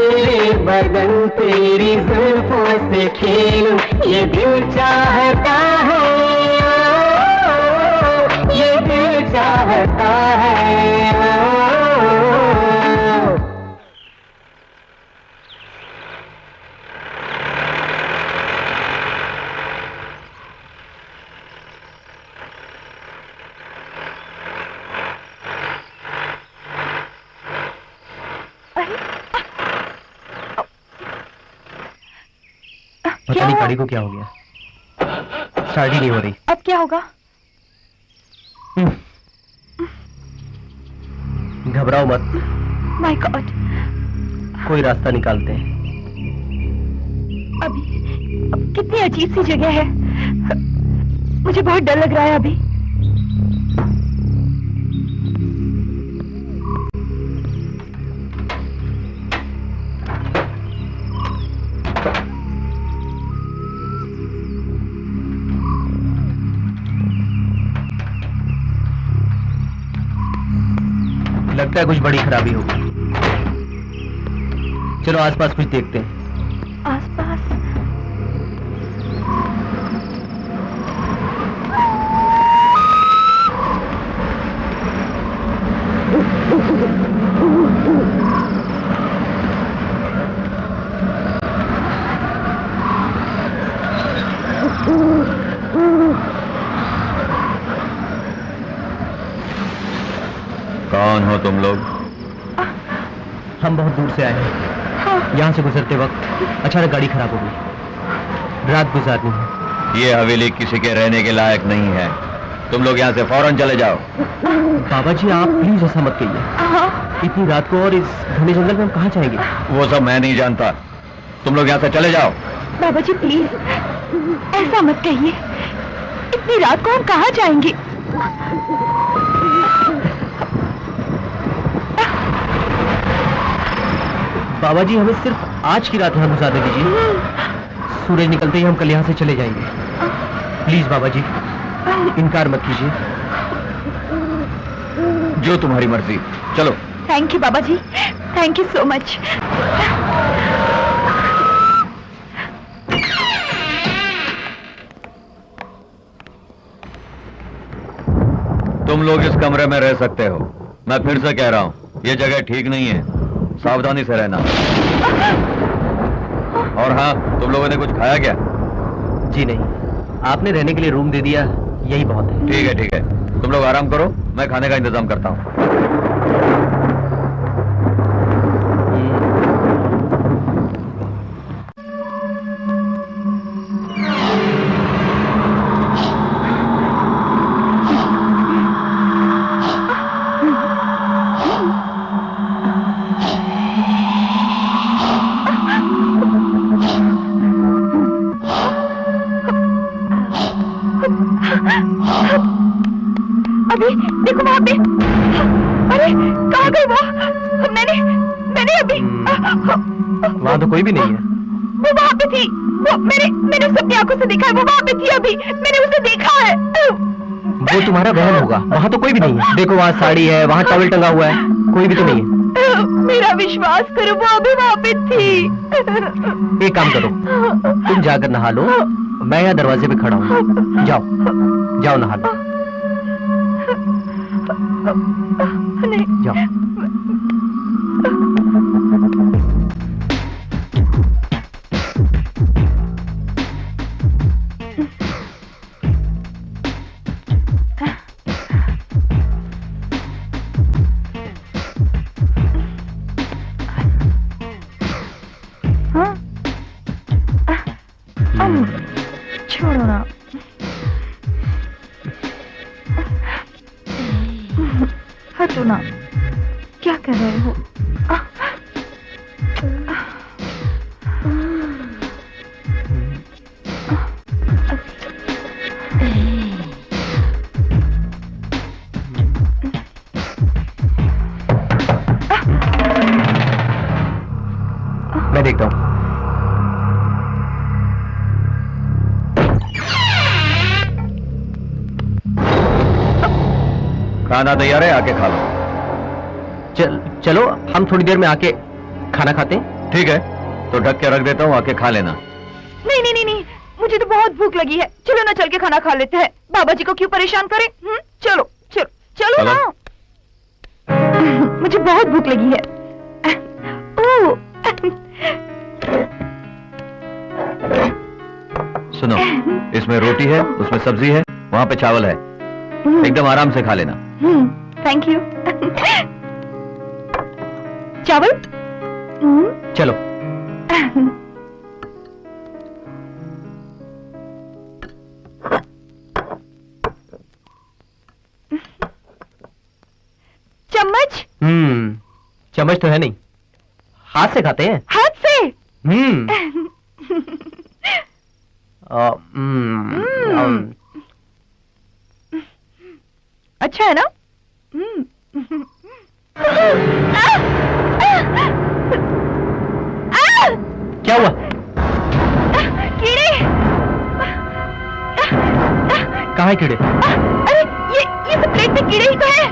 तेरे बदन तेरी जुल्फों से खेलूं, ये दिल चाहता है, ये दिल चाहता है। पता नहीं गाड़ी को क्या हो गया, स्टार्ट ही नहीं हो रही। अब क्या होगा? घबराओ मत, माय गॉड, कोई रास्ता निकालते हैं। अब कितनी अजीब सी जगह है, मुझे बहुत डर लग रहा है अभी। लगता है कुछ बड़ी खराबी होगी। चलो आसपास कुछ देखते हैं। आसपास? कौन हो तुम लोग? हम बहुत दूर से आए हैं। यहाँ से गुजरते वक्त अचानक गाड़ी खराब हो गई। रात गुजारनी है। ये हवेली किसी के रहने के लायक नहीं है, तुम लोग यहाँ से फौरन चले जाओ। बाबा जी आप प्लीज ऐसा मत कहिए, इतनी रात को और इस घने जंगल में हम कहाँ जाएंगे? वो सब मैं नहीं जानता, तुम लोग यहाँ से चले जाओ। बाबा जी प्लीज ऐसा मत कहिए, इतनी रात को हम कहाँ जाएंगे? बाबा जी हमें सिर्फ आज की रात यहाँ गुजारने दीजिए, सूरज निकलते ही हम कल यहाँ से चले जाएंगे। प्लीज बाबा जी इनकार मत कीजिए। जो तुम्हारी मर्जी, चलो। थैंक यू बाबा जी, थैंक यू सो मच। तुम लोग इस कमरे में रह सकते हो, मैं फिर से कह रहा हूँ ये जगह ठीक नहीं है, सावधानी से रहना। और हाँ, तुम लोगों ने कुछ खाया क्या? जी नहीं, आपने रहने के लिए रूम दे दिया, यही बहुत है। ठीक है ठीक है, तुम लोग आराम करो, मैं खाने का इंतजाम करता हूँ। अभी देखो वहाँ पे, अरे कहाँ गई वो? मैंने अभी वहाँ तो कोई भी नहीं है। वो वहाँ पे थी, वो मैंने उसे अपनी आंखों से देखा है, वो वहाँ पे थी अभी, मैंने उसे देखा है। वो तुम्हारा बहन होगा, वहाँ तो कोई भी नहीं है। देखो वहाँ साड़ी है, वहाँ टॉवल टंगा हुआ है, कोई भी तो नहीं है। मेरा विश्वास करो, वो अभी वहाँ पे थी। एक काम करो, तुम जाकर नहा लो, मैं यहाँ दरवाजे पे खड़ा हूँ। जाओ जाओ नहा लो। नहीं जाओ। छोड़ो ना, हटो ना, क्या कर रहे हो? मैं देखता हूँ। खाना तैयार है, आके खा लो। चलो हम थोड़ी देर में आके खाना खाते हैं। ठीक है, तो ढक के रख देता हूँ, आके खा लेना। नहीं नहीं नहीं नहीं, मुझे तो बहुत भूख लगी है। चलो ना, चल के खाना खा लेते हैं। बाबा जी को क्यों परेशान करें? चलो चलो चलो ना। मुझे बहुत भूख लगी है। ओह, सुनो, इसमें रोटी है, उसमें सब्जी है, वहाँ पे चावल है, एकदम आराम से खा लेना। Thank you. चावल? चलो। चम्मच? चम्मच तो है नहीं, हाथ से खाते हैं। हाथ से? अच्छा है ना? क्या हुआ? कीड़े। कहाँ है कीड़े? अरे ये सब प्लेट में कीड़े ही तो है।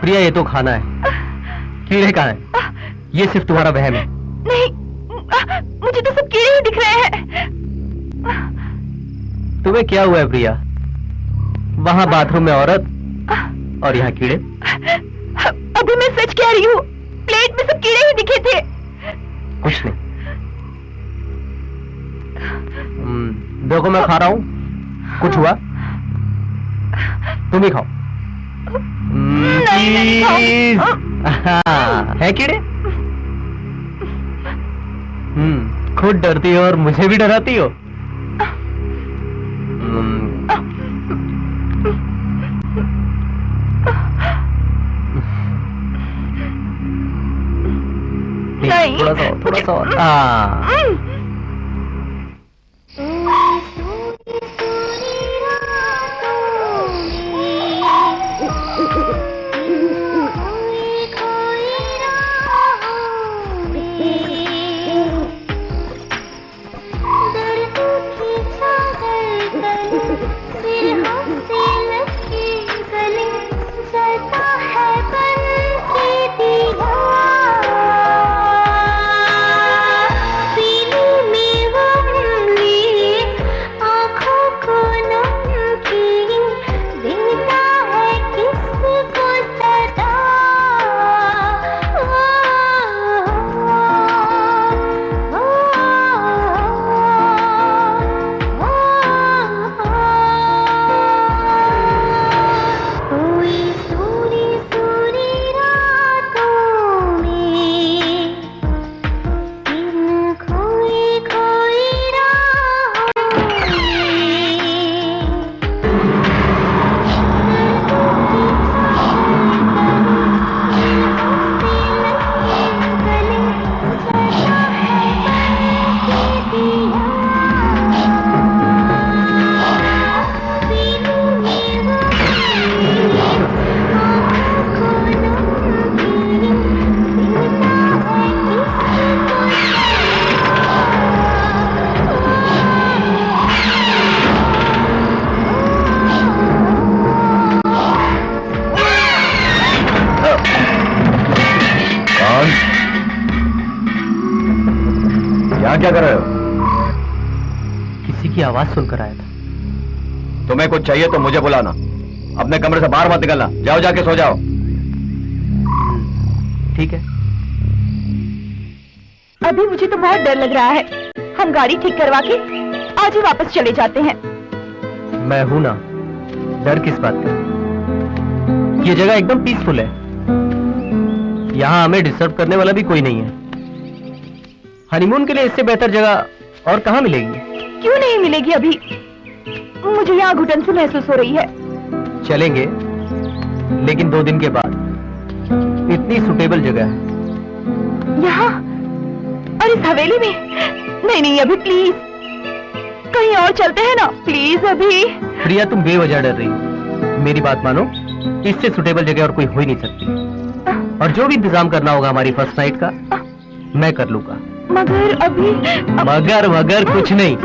प्रिया, ये तो खाना है, कीड़े कहाँ है? ये सिर्फ तुम्हारा वहम है। नहीं, मुझे तो सब कीड़े ही दिख रहे हैं। तुम्हें क्या हुआ है प्रिया? वहाँ बाथरूम में औरत और यहाँ कीड़े। अभी मैं सच कह रही हूँ, प्लेट में सब कीड़े ही दिखे थे। कुछ नहीं। देखो, मैं खा रहा हूँ, कुछ हुआ? तुम ही खाओ। नहीं प्लीज। है कीड़े? खुद डरती हो और मुझे भी डराती हो। नहीं, थोड़ा सा और। क्या कर रहे हो? किसी की आवाज सुनकर आया था। तुम्हें कुछ चाहिए तो मुझे बुलाना, अपने कमरे से बाहर मत निकलना। जाओ, जाके सो जाओ। ठीक है। अभी मुझे तो बहुत डर लग रहा है। हम गाड़ी ठीक करवा के आज ही वापस चले जाते हैं। मैं हूं ना, डर किस बात का? ये जगह एकदम पीसफुल है, यहाँ हमें डिस्टर्ब करने वाला भी कोई नहीं है। हनीमून के लिए इससे बेहतर जगह और कहाँ मिलेगी? क्यों नहीं मिलेगी? अभी मुझे यहाँ घुटन से महसूस हो रही है। चलेंगे, लेकिन 2 दिन के बाद। इतनी सुटेबल जगह है यहाँ और इस हवेली में। नहीं नहीं, अभी प्लीज कहीं और चलते हैं ना, प्लीज अभी। प्रिया, तुम बेवजह डर रही हो। मेरी बात मानो, इससे सुटेबल जगह और कोई हो ही नहीं सकती। और जो भी इंतजाम करना होगा हमारी फर्स्ट नाइट का, मैं कर लूंगा। मगर अभी मगर कुछ नहीं।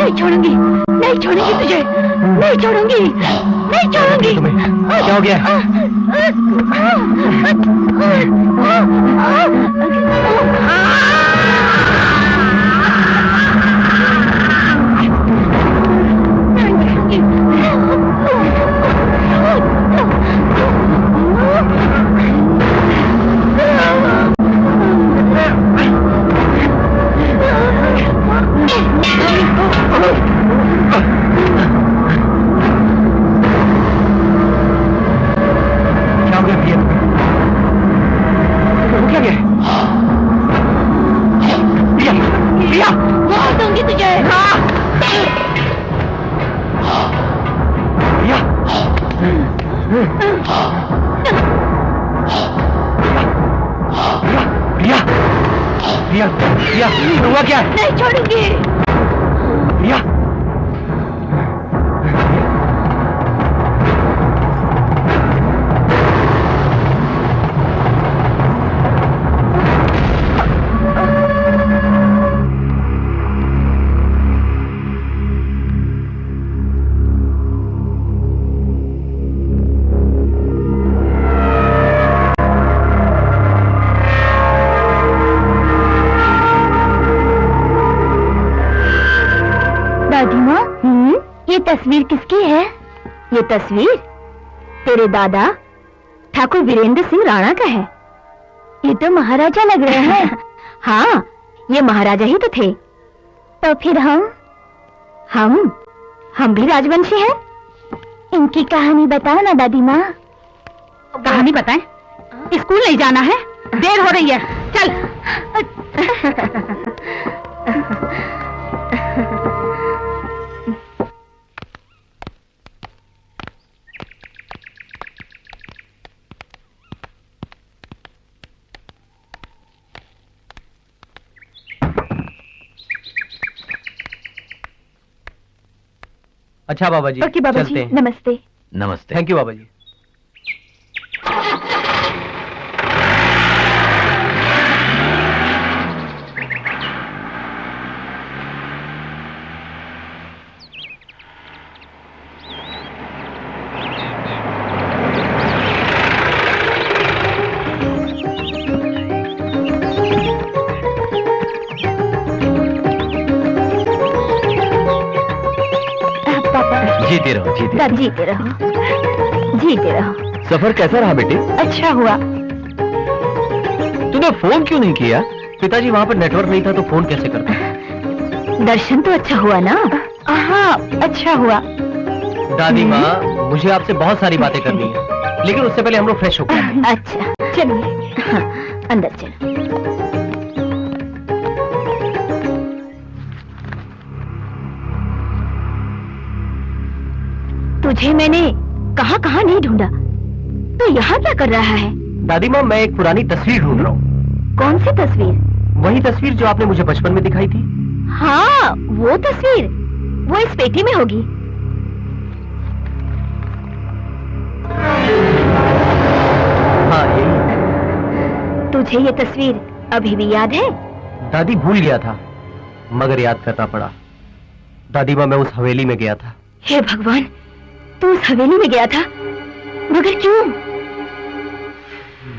नहीं छोड़ूंगी, नहीं छोड़ूंगी तुझे, नहीं छोड़ूंगी, नहीं छोड़ूंगी। क्या हो गया? हुआ क्या? नहीं छोड़ूंगी। प्रिया, दादी माँ, ये तस्वीर किसकी है? ये तस्वीर तेरे दादा ठाकुर वीरेंद्र सिंह राणा का है। ये तो महाराजा लग रहे हैं। हाँ, ये महाराजा ही तो थे। तो फिर हम भी राजवंशी हैं। इनकी कहानी बताओ ना दादी माँ। कहानी बताएं? स्कूल नहीं जाना है, देर हो रही है, चल। अच्छा बाबा जी, ओके बाबा चलते जी, हैं। नमस्ते। नमस्ते। थैंक यू बाबा जी। जीते रहो, जीते सब जीते रहो, जीते रहो। सफर कैसा रहा बेटी? अच्छा हुआ। तूने फोन क्यों नहीं किया? पिताजी वहाँ पर नेटवर्क नहीं था तो फोन कैसे करता? दर्शन तो अच्छा हुआ ना? हाँ, अच्छा हुआ। दादी माँ, मुझे आपसे बहुत सारी बातें करनी है, लेकिन उससे पहले हम लोग फ्रेश होकर आते हैं। अच्छा, चलिए। हाँ, अंदर चलो। तुझे मैंने कहाँ कहाँ नहीं ढूंढा, तो यहाँ क्या कर रहा है? दादी माँ, मैं एक पुरानी तस्वीर ढूंढ रहा हूँ। कौन सी तस्वीर? वही तस्वीर जो आपने मुझे बचपन में दिखाई थी। हाँ, वो तस्वीर, वो इस पेटी में होगी। हाँ, यही। तुझे ये तस्वीर अभी भी याद है? दादी, भूल गया था, मगर याद करना पड़ा। दादी माँ, मैं उस हवेली में गया था। हे भगवान, तू उस हवेली में गया था, मगर क्यों?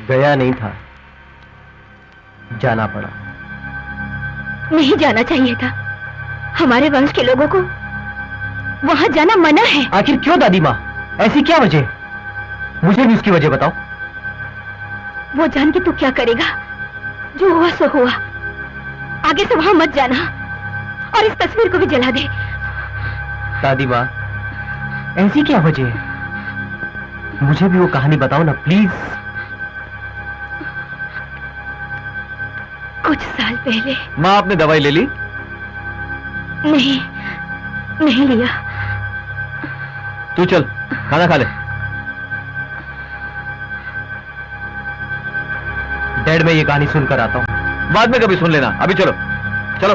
गया नहीं था, जाना पड़ा। नहीं जाना चाहिए था। हमारे वंश के लोगों को वहां जाना मना है। आखिर क्यों दादी माँ? ऐसी क्या वजह? मुझे भी उसकी वजह बताओ। वो जान के तू क्या करेगा? जो हुआ सो हुआ। आगे से वहां मत जाना, और इस तस्वीर को भी जला दे। दादी माँ, ऐसी क्या वजह है? मुझे भी वो कहानी बताओ ना, प्लीज। कुछ साल पहले। माँ, आपने दवाई ले ली? नहीं, नहीं लिया। तू चल, खाना खा ले। डैड, मैं ये कहानी सुनकर आता हूँ। बाद में कभी सुन लेना, अभी चलो चलो।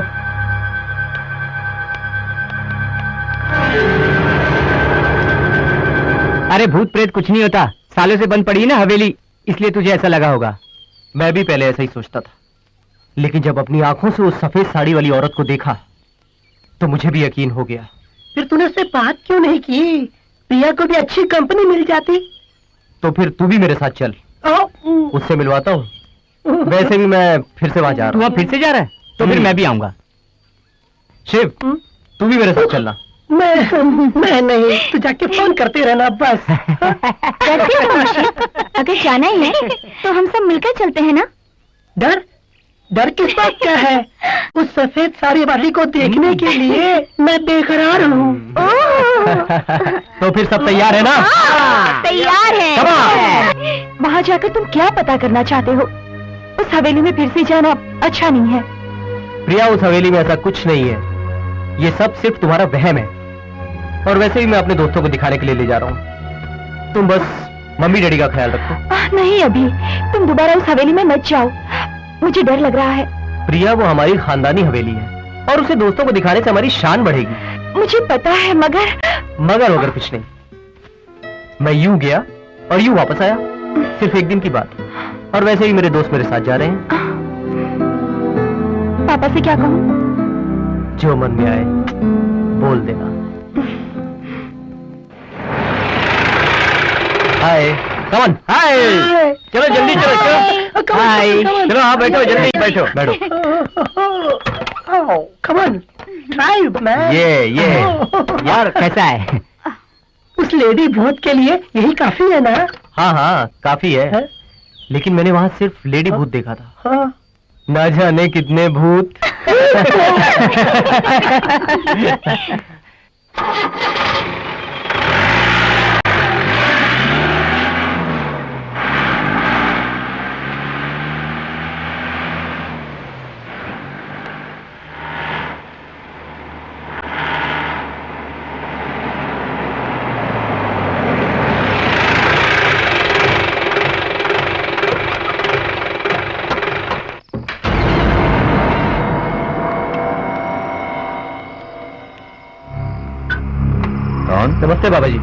अरे भूत प्रेत कुछ नहीं होता, सालों से बंद पड़ी है ना हवेली, इसलिए तुझे ऐसा लगा होगा। मैं भी पहले ऐसा ही सोचता था, लेकिन जब अपनी आंखों से उस सफेद साड़ी वाली औरत को देखा तो मुझे भी यकीन हो गया। फिर तूने उससे बात क्यों नहीं की? प्रिया को भी अच्छी कंपनी मिल जाती। तो फिर तू भी मेरे साथ चल, उससे मिलवाता हूँ। वैसे भी मैं फिर से वहां जा तू रहा अब फिर से जा रहा है? तो फिर मैं भी आऊंगा। शिव, तू भी मेरे साथ चलना। मैं नहीं, तू जाके फोन करते रहना बस। करते रहो शिव। अगर जाना ही है तो हम सब मिलकर चलते हैं ना। डर डर किस बात का है? उस सफेद साड़ी वाली को देखने के लिए मैं बेकरार हूँ। तो फिर सब तैयार है ना? तैयार है। वहाँ जाकर तुम क्या पता करना चाहते हो? उस हवेली में फिर से जाना अच्छा नहीं है। प्रिया, उस हवेली में ऐसा कुछ नहीं है। ये सब सिर्फ तुम्हारा वहम है। और वैसे भी मैं अपने दोस्तों को दिखाने के लिए ले जा रहा हूँ। तुम बस मम्मी डैडी का ख्याल रखो। नहीं अभी, तुम दोबारा उस हवेली में मत जाओ, मुझे डर लग रहा है। प्रिया, वो हमारी खानदानी हवेली है और उसे दोस्तों को दिखाने से हमारी शान बढ़ेगी। मुझे पता है, मगर वगैरह कुछ नहीं। मैं यूं गया और यूं वापस आया, सिर्फ एक दिन की बात। और वैसे ही मेरे दोस्त मेरे साथ जा रहे हैं। पापा से क्या कहूँ? जो मन में आए बोल देना। हाय, कमन, हाय। चलो जल्दी चलो, चलो। हाय, चलो हाँ बैठो, जल्दी बैठो, बैठो। Come on, drive man. ये यार कैसा है? उस लेडी भूत के लिए यही काफी है ना? हाँ हाँ काफी है, लेकिन मैंने वहाँ सिर्फ लेडी भूत देखा था। हाँ। ना जाने कितने भूत। नमस्ते बाबा जी।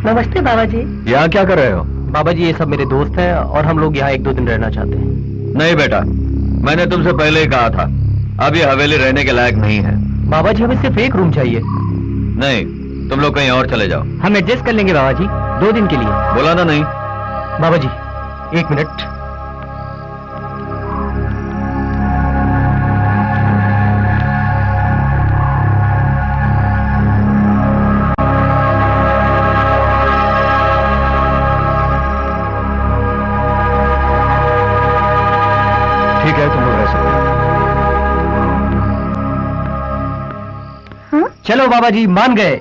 नमस्ते बाबा जी। यहाँ क्या कर रहे हो? बाबा जी, ये सब मेरे दोस्त हैं और हम लोग यहाँ 1-2 दिन रहना चाहते हैं। नहीं बेटा, मैंने तुमसे पहले ही कहा था, अब ये हवेली रहने के लायक नहीं है। बाबा जी, हमें सिर्फ एक रूम चाहिए। नहीं, तुम लोग कहीं और चले जाओ। हम एडजस्ट कर लेंगे बाबा जी, 2 दिन के लिए। बोला ना नहीं। बाबा जी 1 मिनट। ठीक है, तुम लोग रह सकते हो। चलो बाबा जी, मान गए।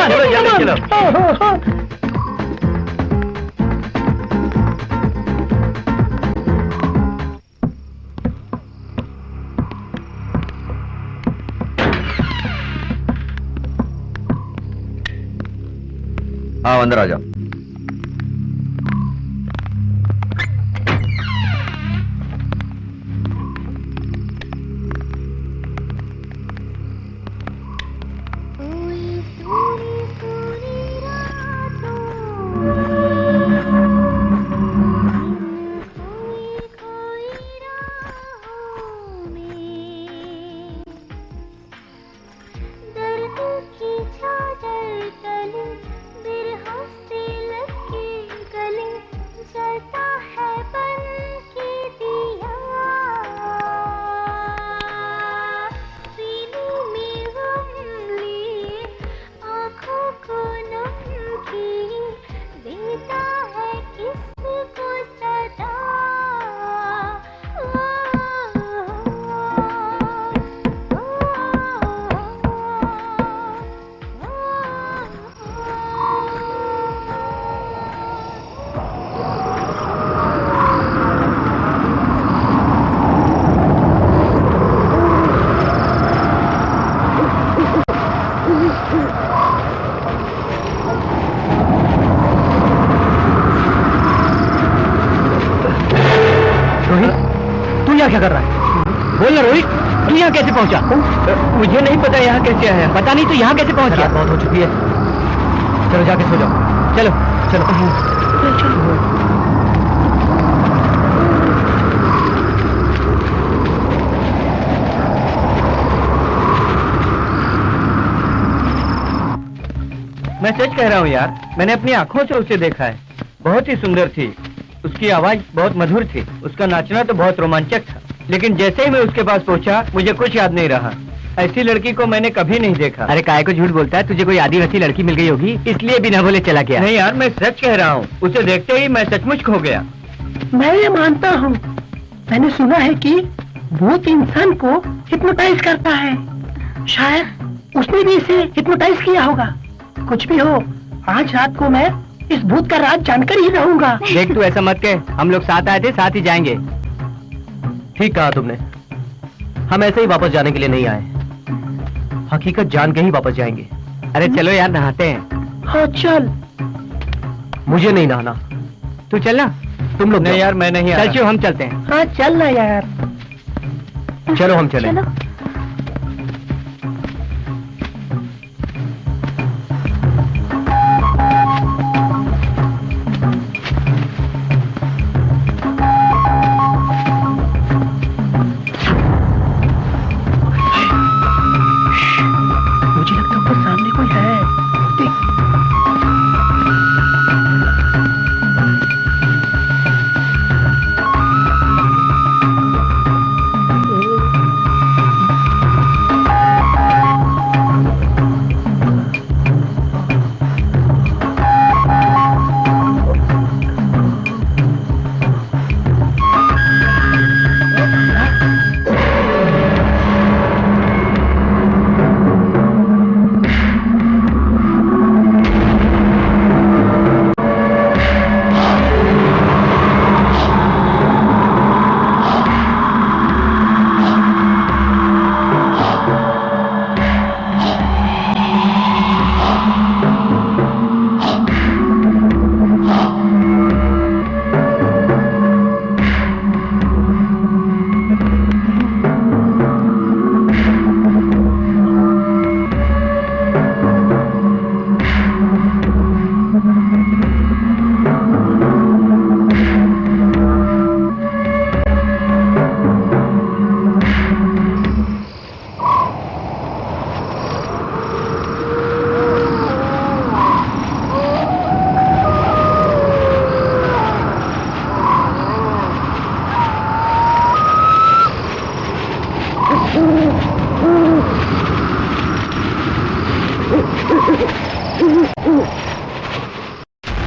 चलो जल्दी चलो। हाँ, अंदर आ जाओ। क्या कर रहा है? बोल ना रोहित, तू यहाँ कैसे पहुंचा? मुझे नहीं पता यहाँ कैसे आया। पता नहीं, तो यहाँ कैसे पहुंच गया? बहुत हो चुकी है, चलो जाके सो जाओ। चलो चलो। मैं सच कह रहा हूँ यार, मैंने अपनी आंखों से उसे देखा है। बहुत ही सुंदर थी, उसकी आवाज बहुत मधुर थी, उसका नाचना तो बहुत रोमांचक था। लेकिन जैसे ही मैं उसके पास पहुंचा, मुझे कुछ याद नहीं रहा। ऐसी लड़की को मैंने कभी नहीं देखा। अरे काय को झूठ बोलता है, तुझे कोई आदिवासी लड़की मिल गई होगी, इसलिए बिना बोले चला गया। नहीं यार, मैं सच कह रहा हूँ, उसे देखते ही मैं सचमुच खो गया। मैं ये मानता हूँ, मैंने सुना है कि भूत इंसान को हिप्नोटाइज करता है। शायद उसने भी इसे हिप्नोटाइज किया होगा। कुछ भी हो, आज रात को मैं इस भूत का राज जानकर ही रहूंगा। देख तू ऐसा मत कह, हम लोग साथ आए थे, साथ ही जाएंगे। ठीक कहा तुमने, हम ऐसे ही वापस जाने के लिए नहीं आए, हकीकत जान के ही वापस जाएंगे। अरे चलो यार, नहाते हैं। हाँ चल। मुझे नहीं नहाना, तू चलना। तुम लोग नहीं जाओ। यार, मैं नहीं। चल क्यों, हम चलते हैं। हाँ चल ना यार। चलो हम चलें। चलो। मुझे लगता है ऊपर सामने कोई है। देख।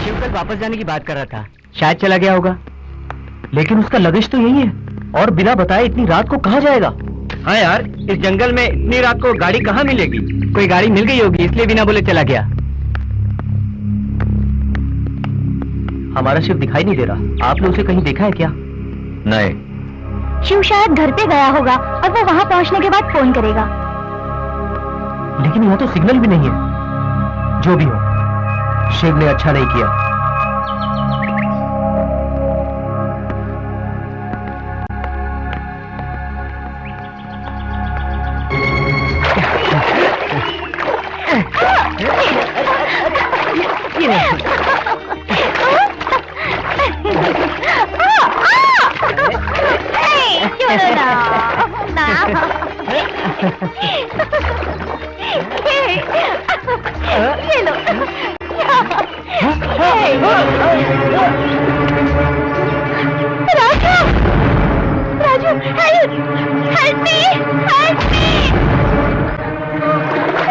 शिव कल वापस जाने की बात कर रहा था, शायद चला गया होगा। लेकिन उसका लगेज तो यही है, और बिना बताए इतनी रात को कहाँ जाएगा? हाँ यार, इस जंगल में इतनी रात को गाड़ी कहाँ मिलेगी? कोई गाड़ी मिल गई होगी, इसलिए बिना बोले चला गया। हमारा शिव दिखाई नहीं दे रहा, आपने उसे कहीं देखा है क्या? नहीं। शिव शायद घर पे गया होगा और वो वहां पहुंचने के बाद फोन करेगा। लेकिन यहाँ तो सिग्नल भी नहीं है। जो भी हो, शिव ने अच्छा नहीं किया। ये लो। Raju, Raju, help me, help me,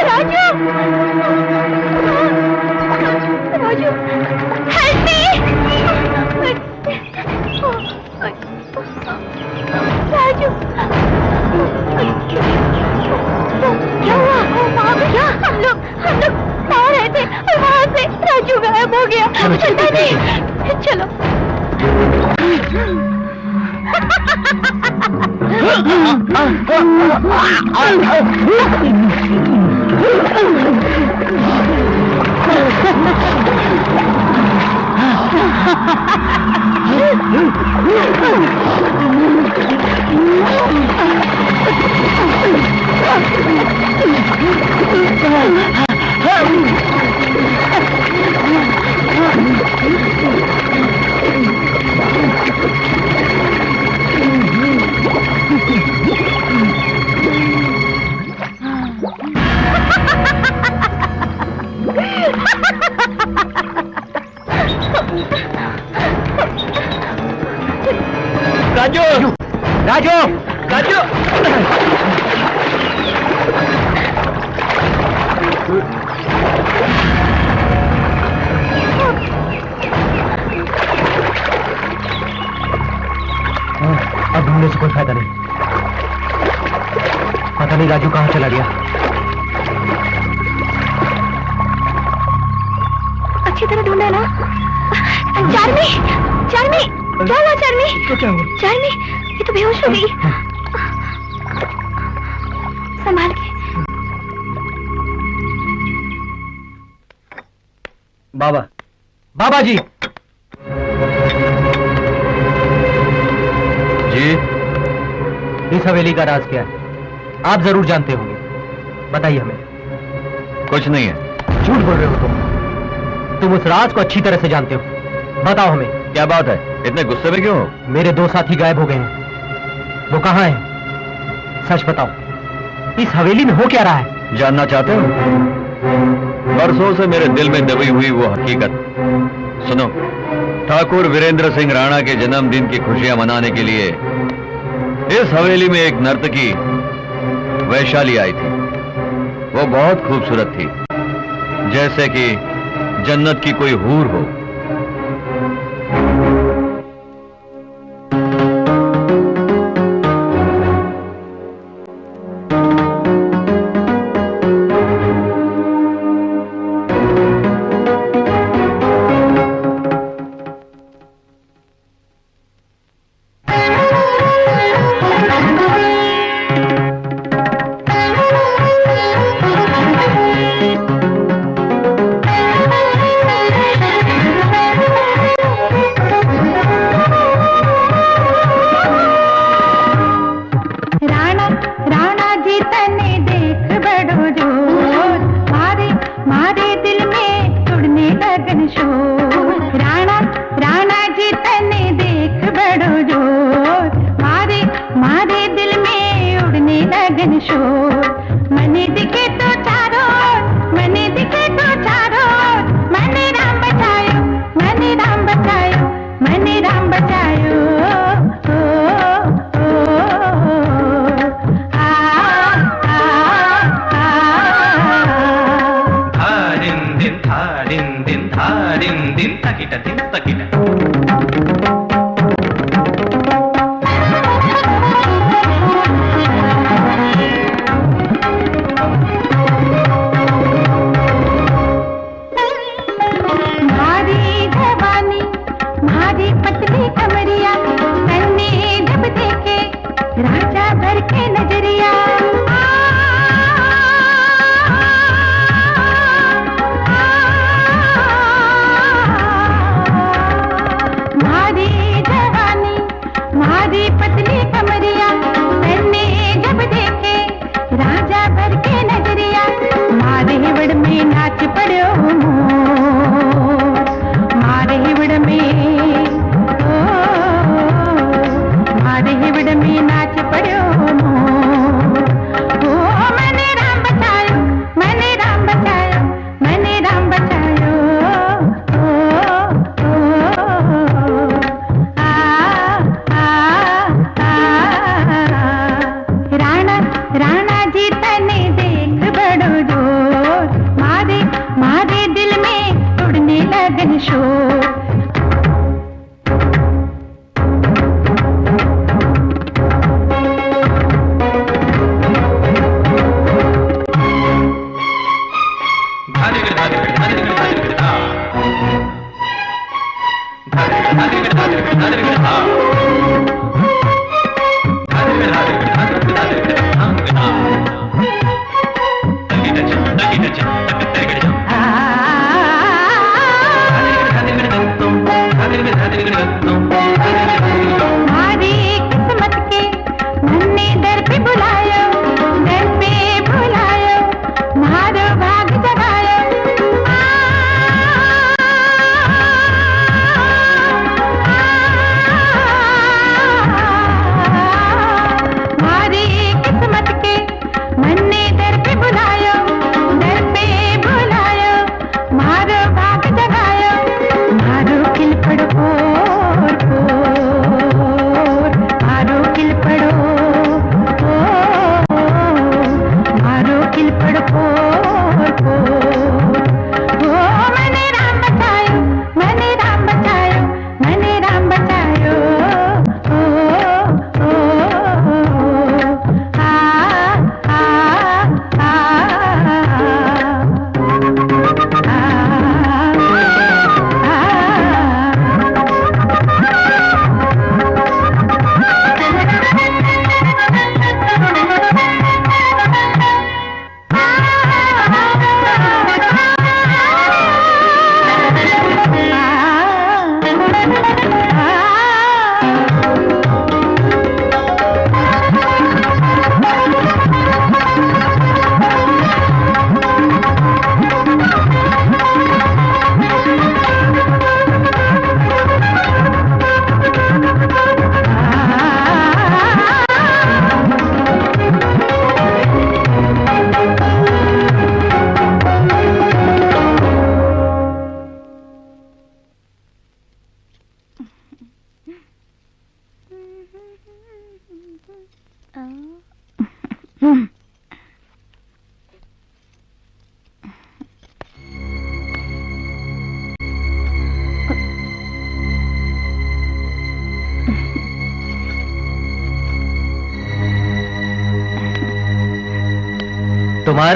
Raju, Raju, help me, Raju, क्या हुआ? क्या? हम लोग आ रहे थे और वहाँ से राजू गायब हो गया। चलता नहीं, चलो। राजू राजू राजू अब ढूंढने से कोई फायदा नहीं। पता नहीं राजू कहाँ चला गया। अच्छी तरह ढूंढा ना। चार्मी, चार्मी, क्या हुआ चार्मी? तो क्या हुआ? चार्मी, ये तो बेहोश हो गई। संभाल के। बाबा, बाबा जी। जी इस हवेली का राज क्या है? आप जरूर जानते होंगे, बताइए हमें। कुछ नहीं है। झूठ बोल रहे हो तुम उस राज को अच्छी तरह से जानते हो, बताओ हमें। क्या बात है, इतने गुस्से में क्यों हो? मेरे 2 साथी गायब हो गए हैं, वो कहाँ हैं? सच बताओ, इस हवेली में हो क्या रहा है? जानना चाहते हो? बरसों से मेरे दिल में दबी हुई वो हकीकत सुनो। ठाकुर वीरेंद्र सिंह राणा के जन्मदिन की खुशियां मनाने के लिए इस हवेली में एक नर्तकी वैशाली आई थी। वो बहुत खूबसूरत थी, जैसे कि जन्नत की कोई हूर हो। तुम्हारे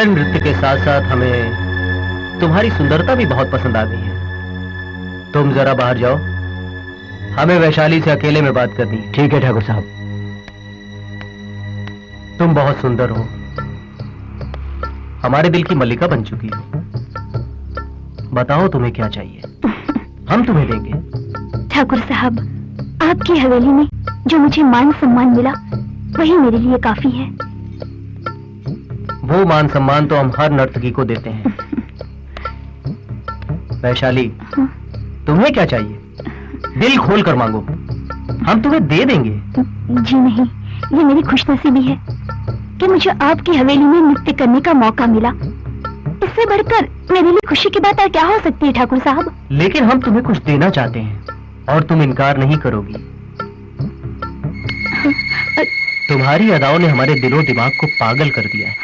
नृत्य के साथ साथ हमें तुम्हारी सुंदरता भी बहुत पसंद आ गई है। तुम जरा बाहर जाओ, हमें वैशाली से अकेले में बात करनी है। ठीक है ठाकुर साहब। तुम बहुत सुंदर हो, हमारे दिल की मल्लिका बन चुकी हो। बताओ तुम्हें क्या चाहिए, हम तुम्हें देंगे। ठाकुर साहब, आपकी हवेली में जो मुझे मान सम्मान मिला वही मेरे लिए काफी है। वो मान सम्मान तो हम हर नर्तकी को देते हैं। वैशाली, तुम्हें क्या चाहिए? दिल खोल कर मांगो, हम तुम्हें दे देंगे। जी नहीं, ये मेरी खुशनसीबी है कि मुझे आपकी हवेली में नृत्य करने का मौका मिला। इससे बढ़कर मेरे लिए खुशी की बात और क्या हो सकती है ठाकुर साहब? लेकिन हम तुम्हें कुछ देना चाहते हैं और तुम इनकार नहीं करोगी। तुम्हारी अदाओं ने हमारे दिलो दिमाग को पागल कर दिया है।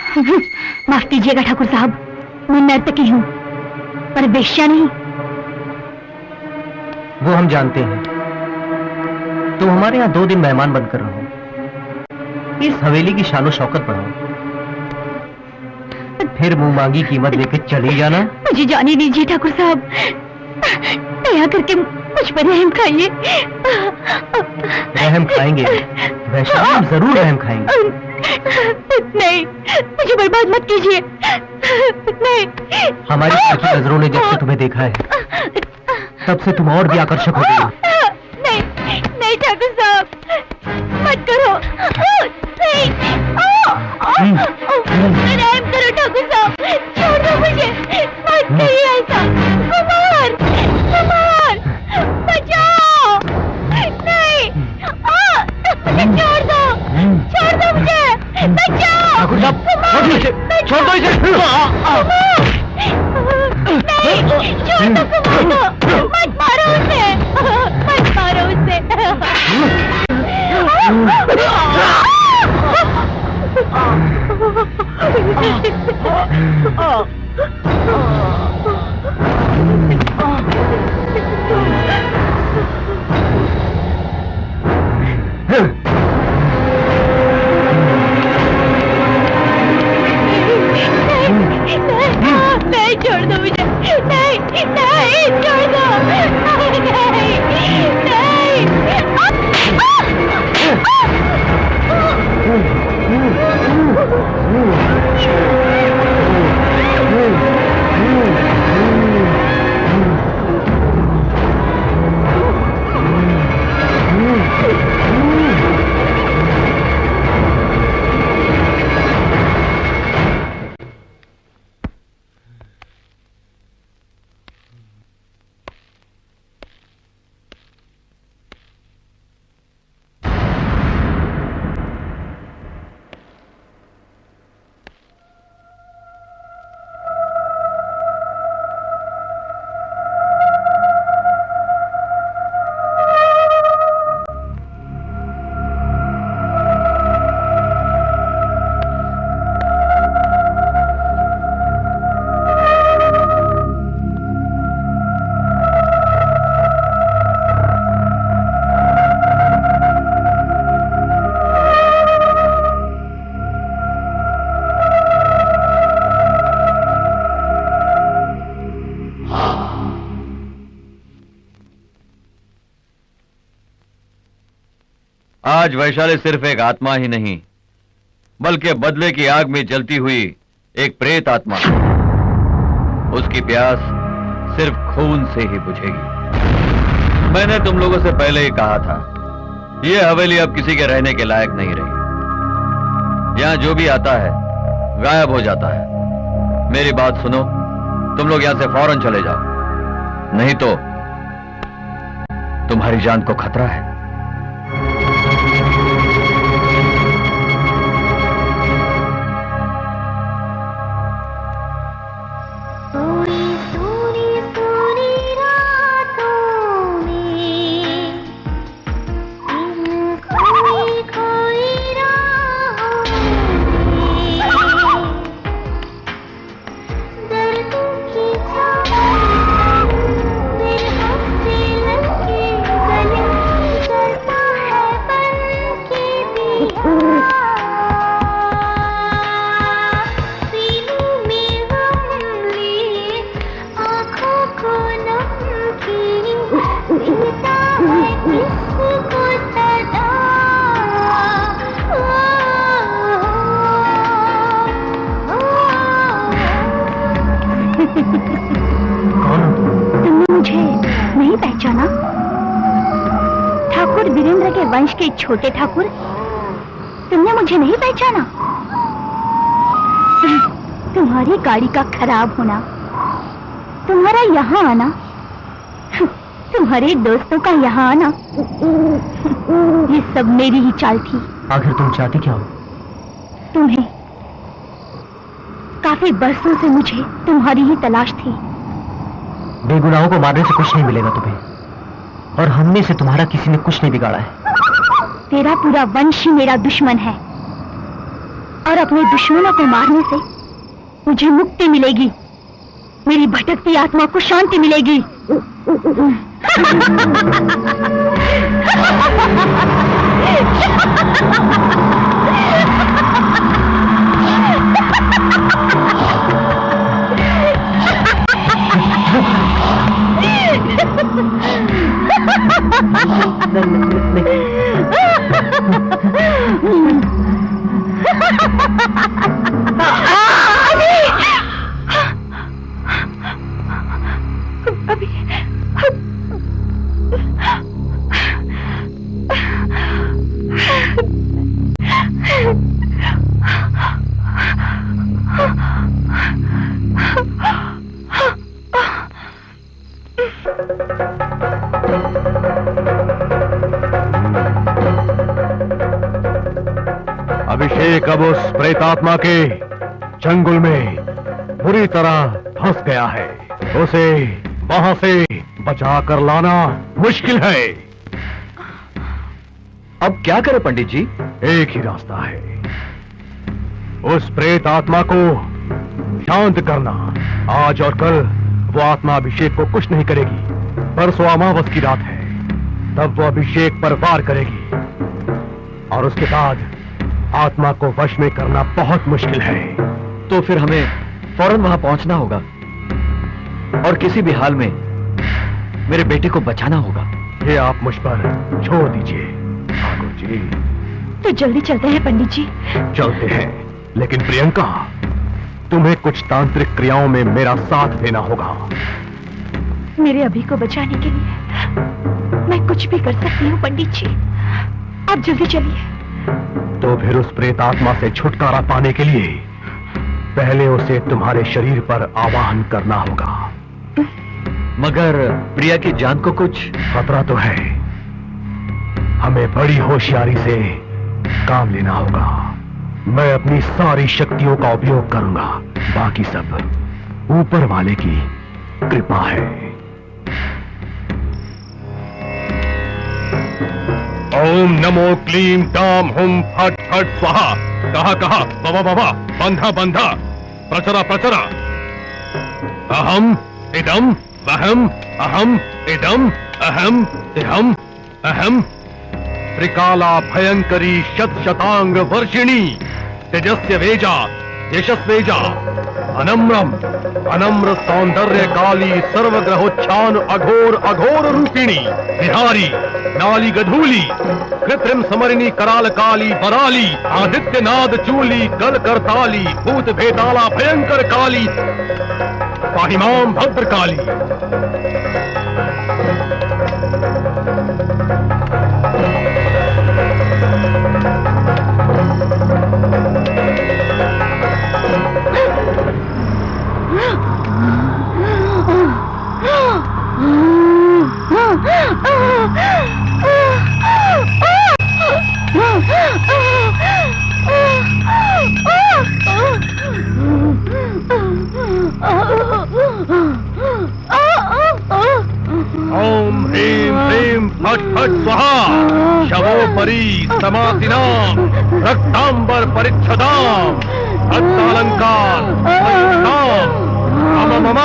माफ कीजिएगा ठाकुर साहब, मैं नर्तकी हूँ पर वेश्या नहीं। वो हम जानते हैं। तुम हमारे यहाँ 2 दिन मेहमान बनकर रहो, इस हवेली की शानो शौकत बढ़ाओ, फिर मुंह मांगी कीमत देकर चली जाना। मुझे जाने दीजिए ठाकुर साहब, दया करके मुझ पर रहम खाइए। रहम खाएंगे वैशाली, हम जरूर रहम खाएंगे। नहीं, मुझे बर्बाद मत कीजिए। नहीं। हमारी सच्ची नजरों ने जब से तुम्हें देखा है तब से तुम और भी आकर्षक हो गई हो। नहीं, नहीं ठाकुर साहब, मत करो। नहीं, रहम करो ठाकुर साहब, छोड़ दो मुझे, मत करिए ऐसा। कुमार, कुमार, बचाओ। नहीं, मुझे छोड़ दो, छोड़ दो मुझे, बचाओ। ठाकुर साहब, छोड़ दो इसे। नहीं, छोड़ दो कुमार को, मत मारो उसे, मत मारो उसे। नहीं, छोड़ दो मुझे। नहीं, नहीं, छोड़ दो। नहीं, आज वैशाली सिर्फ एक आत्मा ही नहीं बल्कि बदले की आग में जलती हुई एक प्रेत आत्मा। उसकी प्यास सिर्फ खून से ही बुझेगी। मैंने तुम लोगों से पहले ही कहा था, यह हवेली अब किसी के रहने के लायक नहीं रही। यहां जो भी आता है गायब हो जाता है। मेरी बात सुनो, तुम लोग यहां से फौरन चले जाओ, नहीं तो तुम्हारी जान को खतरा है। पहचाना? ठाकुर वीरेंद्र के वंश के छोटे ठाकुर, तुमने मुझे नहीं पहचाना? तुम्हारी गाड़ी का खराब होना, तुम्हारा यहाँ आना, तुम्हारे दोस्तों का यहाँ आना, ये सब मेरी ही चाल थी। आखिर तुम चाहती क्या हो? तुम्हें। काफी बरसों से मुझे तुम्हारी ही तलाश थी। बेगुनाहों को मारने से कुछ नहीं मिलेगा तुम्हें, और हमने से तुम्हारा किसी ने कुछ नहीं बिगाड़ा है। तेरा पूरा वंश ही मेरा दुश्मन है, और अपने दुश्मनों को मारने से मुझे मुक्ति मिलेगी, मेरी भटकती आत्मा को शांति मिलेगी। अभिषेक अब उस प्रेतात्मा के चंगुल में बुरी तरह फंस गया है। उसे वहां से बचा कर लाना मुश्किल है। अब क्या करें पंडित जी? एक ही रास्ता है, उस प्रेत आत्मा को शांत करना। आज और कल वो आत्मा अभिषेक को कुछ नहीं करेगी। परसों अमावस की रात है, तब वो अभिषेक पर वार करेगी, और उसके बाद आत्मा को वश में करना बहुत मुश्किल है। तो फिर हमें फौरन वहां पहुंचना होगा, और किसी भी हाल में मेरे बेटे को बचाना होगा। ये आप मुझ पर छोड़ दीजिए ठाकुर जी। तो जल्दी चलते हैं पंडित जी। चलते हैं, लेकिन प्रियंका, तुम्हें कुछ तांत्रिक क्रियाओं में मेरा साथ देना होगा। मेरे अभी को बचाने के लिए मैं कुछ भी कर सकती हूँ पंडित जी, आप जल्दी चलिए। तो फिर उस प्रेत आत्मा से छुटकारा पाने के लिए पहले उसे तुम्हारे शरीर पर आवाहन करना होगा। मगर प्रिया की जान को कुछ खतरा तो है, हमें बड़ी होशियारी से काम लेना होगा। मैं अपनी सारी शक्तियों का उपयोग करूंगा, बाकी सब ऊपर वाले की कृपा है। ओम नमो क्लीम टाम हुम फट फट स्वाहा। कहा कहा बाबा बाबा, बंधा बंधा, प्रचरा प्रचरा। अहम इदम वहम, अहम इदम अहम इहम अहम। त्रिकाला भयंकरी शत शतांग वर्षिणी, तेजस्य वेजा यशस्वेजा, अनम्रम अनम्र सौंदर्य काली, सर्वग्रहोच्छान अघोर अघोर रूपिणी, बिहारी नाली गधूली, कृत्रिम समरिणी कराल काली बराली, आदित्यनाद चूली गल करताली, भूत भेताला भयंकर काली, पाहिमाम भद्र काली। ओम ह्रीं ह्रीं फट फट स्वाहा। शवोपरि समासिनाम रक्तांबर परिच्छदाम, हस्तालंकार मम मम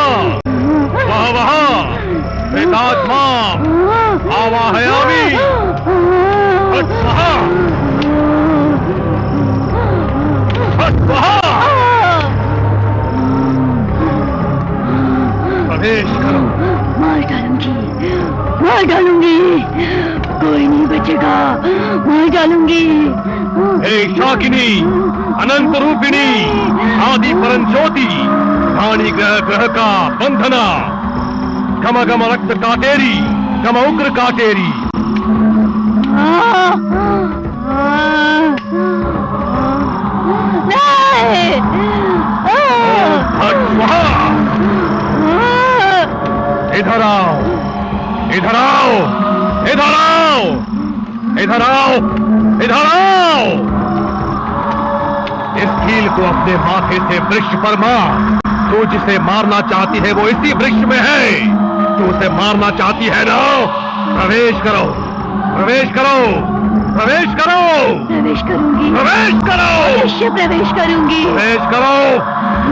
वह वह प्रेतात्मा आवाहयामि। फट स्वाहा फट स्वाहा। प्रवेश करो। मार डालूंगी, मार डालूंगी, कोई नहीं बचेगा, मार डालूंगी। हे शाकिनी, अनंत रूपिणी, आदि परम ज्योति, प्राणी ग्रह ग्रह का बंधना, घम घम रक्त काटेरी, कम उग्र काटेरी। इधर आओ, इधर आओ, इधर आओ, इधर आओ, इधर आओ। इस कील को अपने माथे से वृक्ष पर मार। तू जिसे मारना चाहती है वो इसी वृक्ष में है। तू उसे मारना चाहती है ना? प्रवेश करो, प्रवेश करो, प्रवेश करो, प्रवेश करूंगी, प्रवेश करो, अवश्य प्रवेश करूंगी, प्रवेश करो,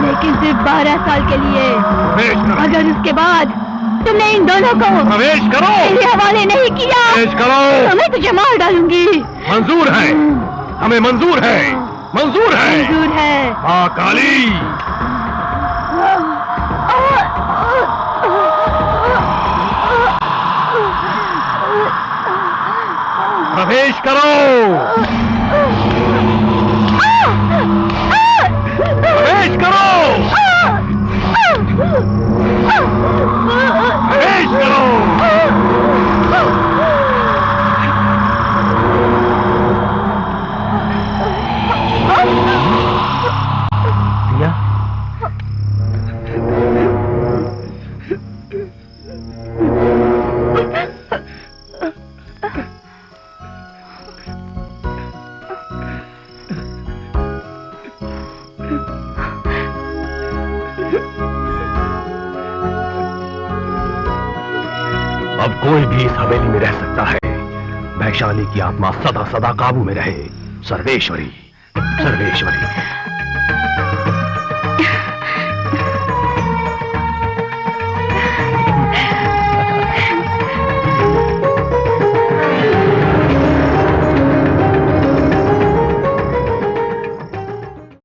लेकिन सिर्फ 12 साल के लिए। प्रवेश करो, अगर उसके बाद तुमने इन दोनों को प्रवेश करो, मेरे हवाले नहीं किया प्रवेश करो। तो मैं तुझे मार डालूंगी। मंजूर है, हमें मंजूर है, मंजूर है। मंजूर है। माँ काली, प्रवेश करो, प्रवेश करो, प्रवेश करो। प्रिया, अब कोई भी इस हवेली में रह सकता है। वैशाली की आत्मा सदा सदा काबू में रहे। सर्वेश्वरी, सर्वेश्वरी।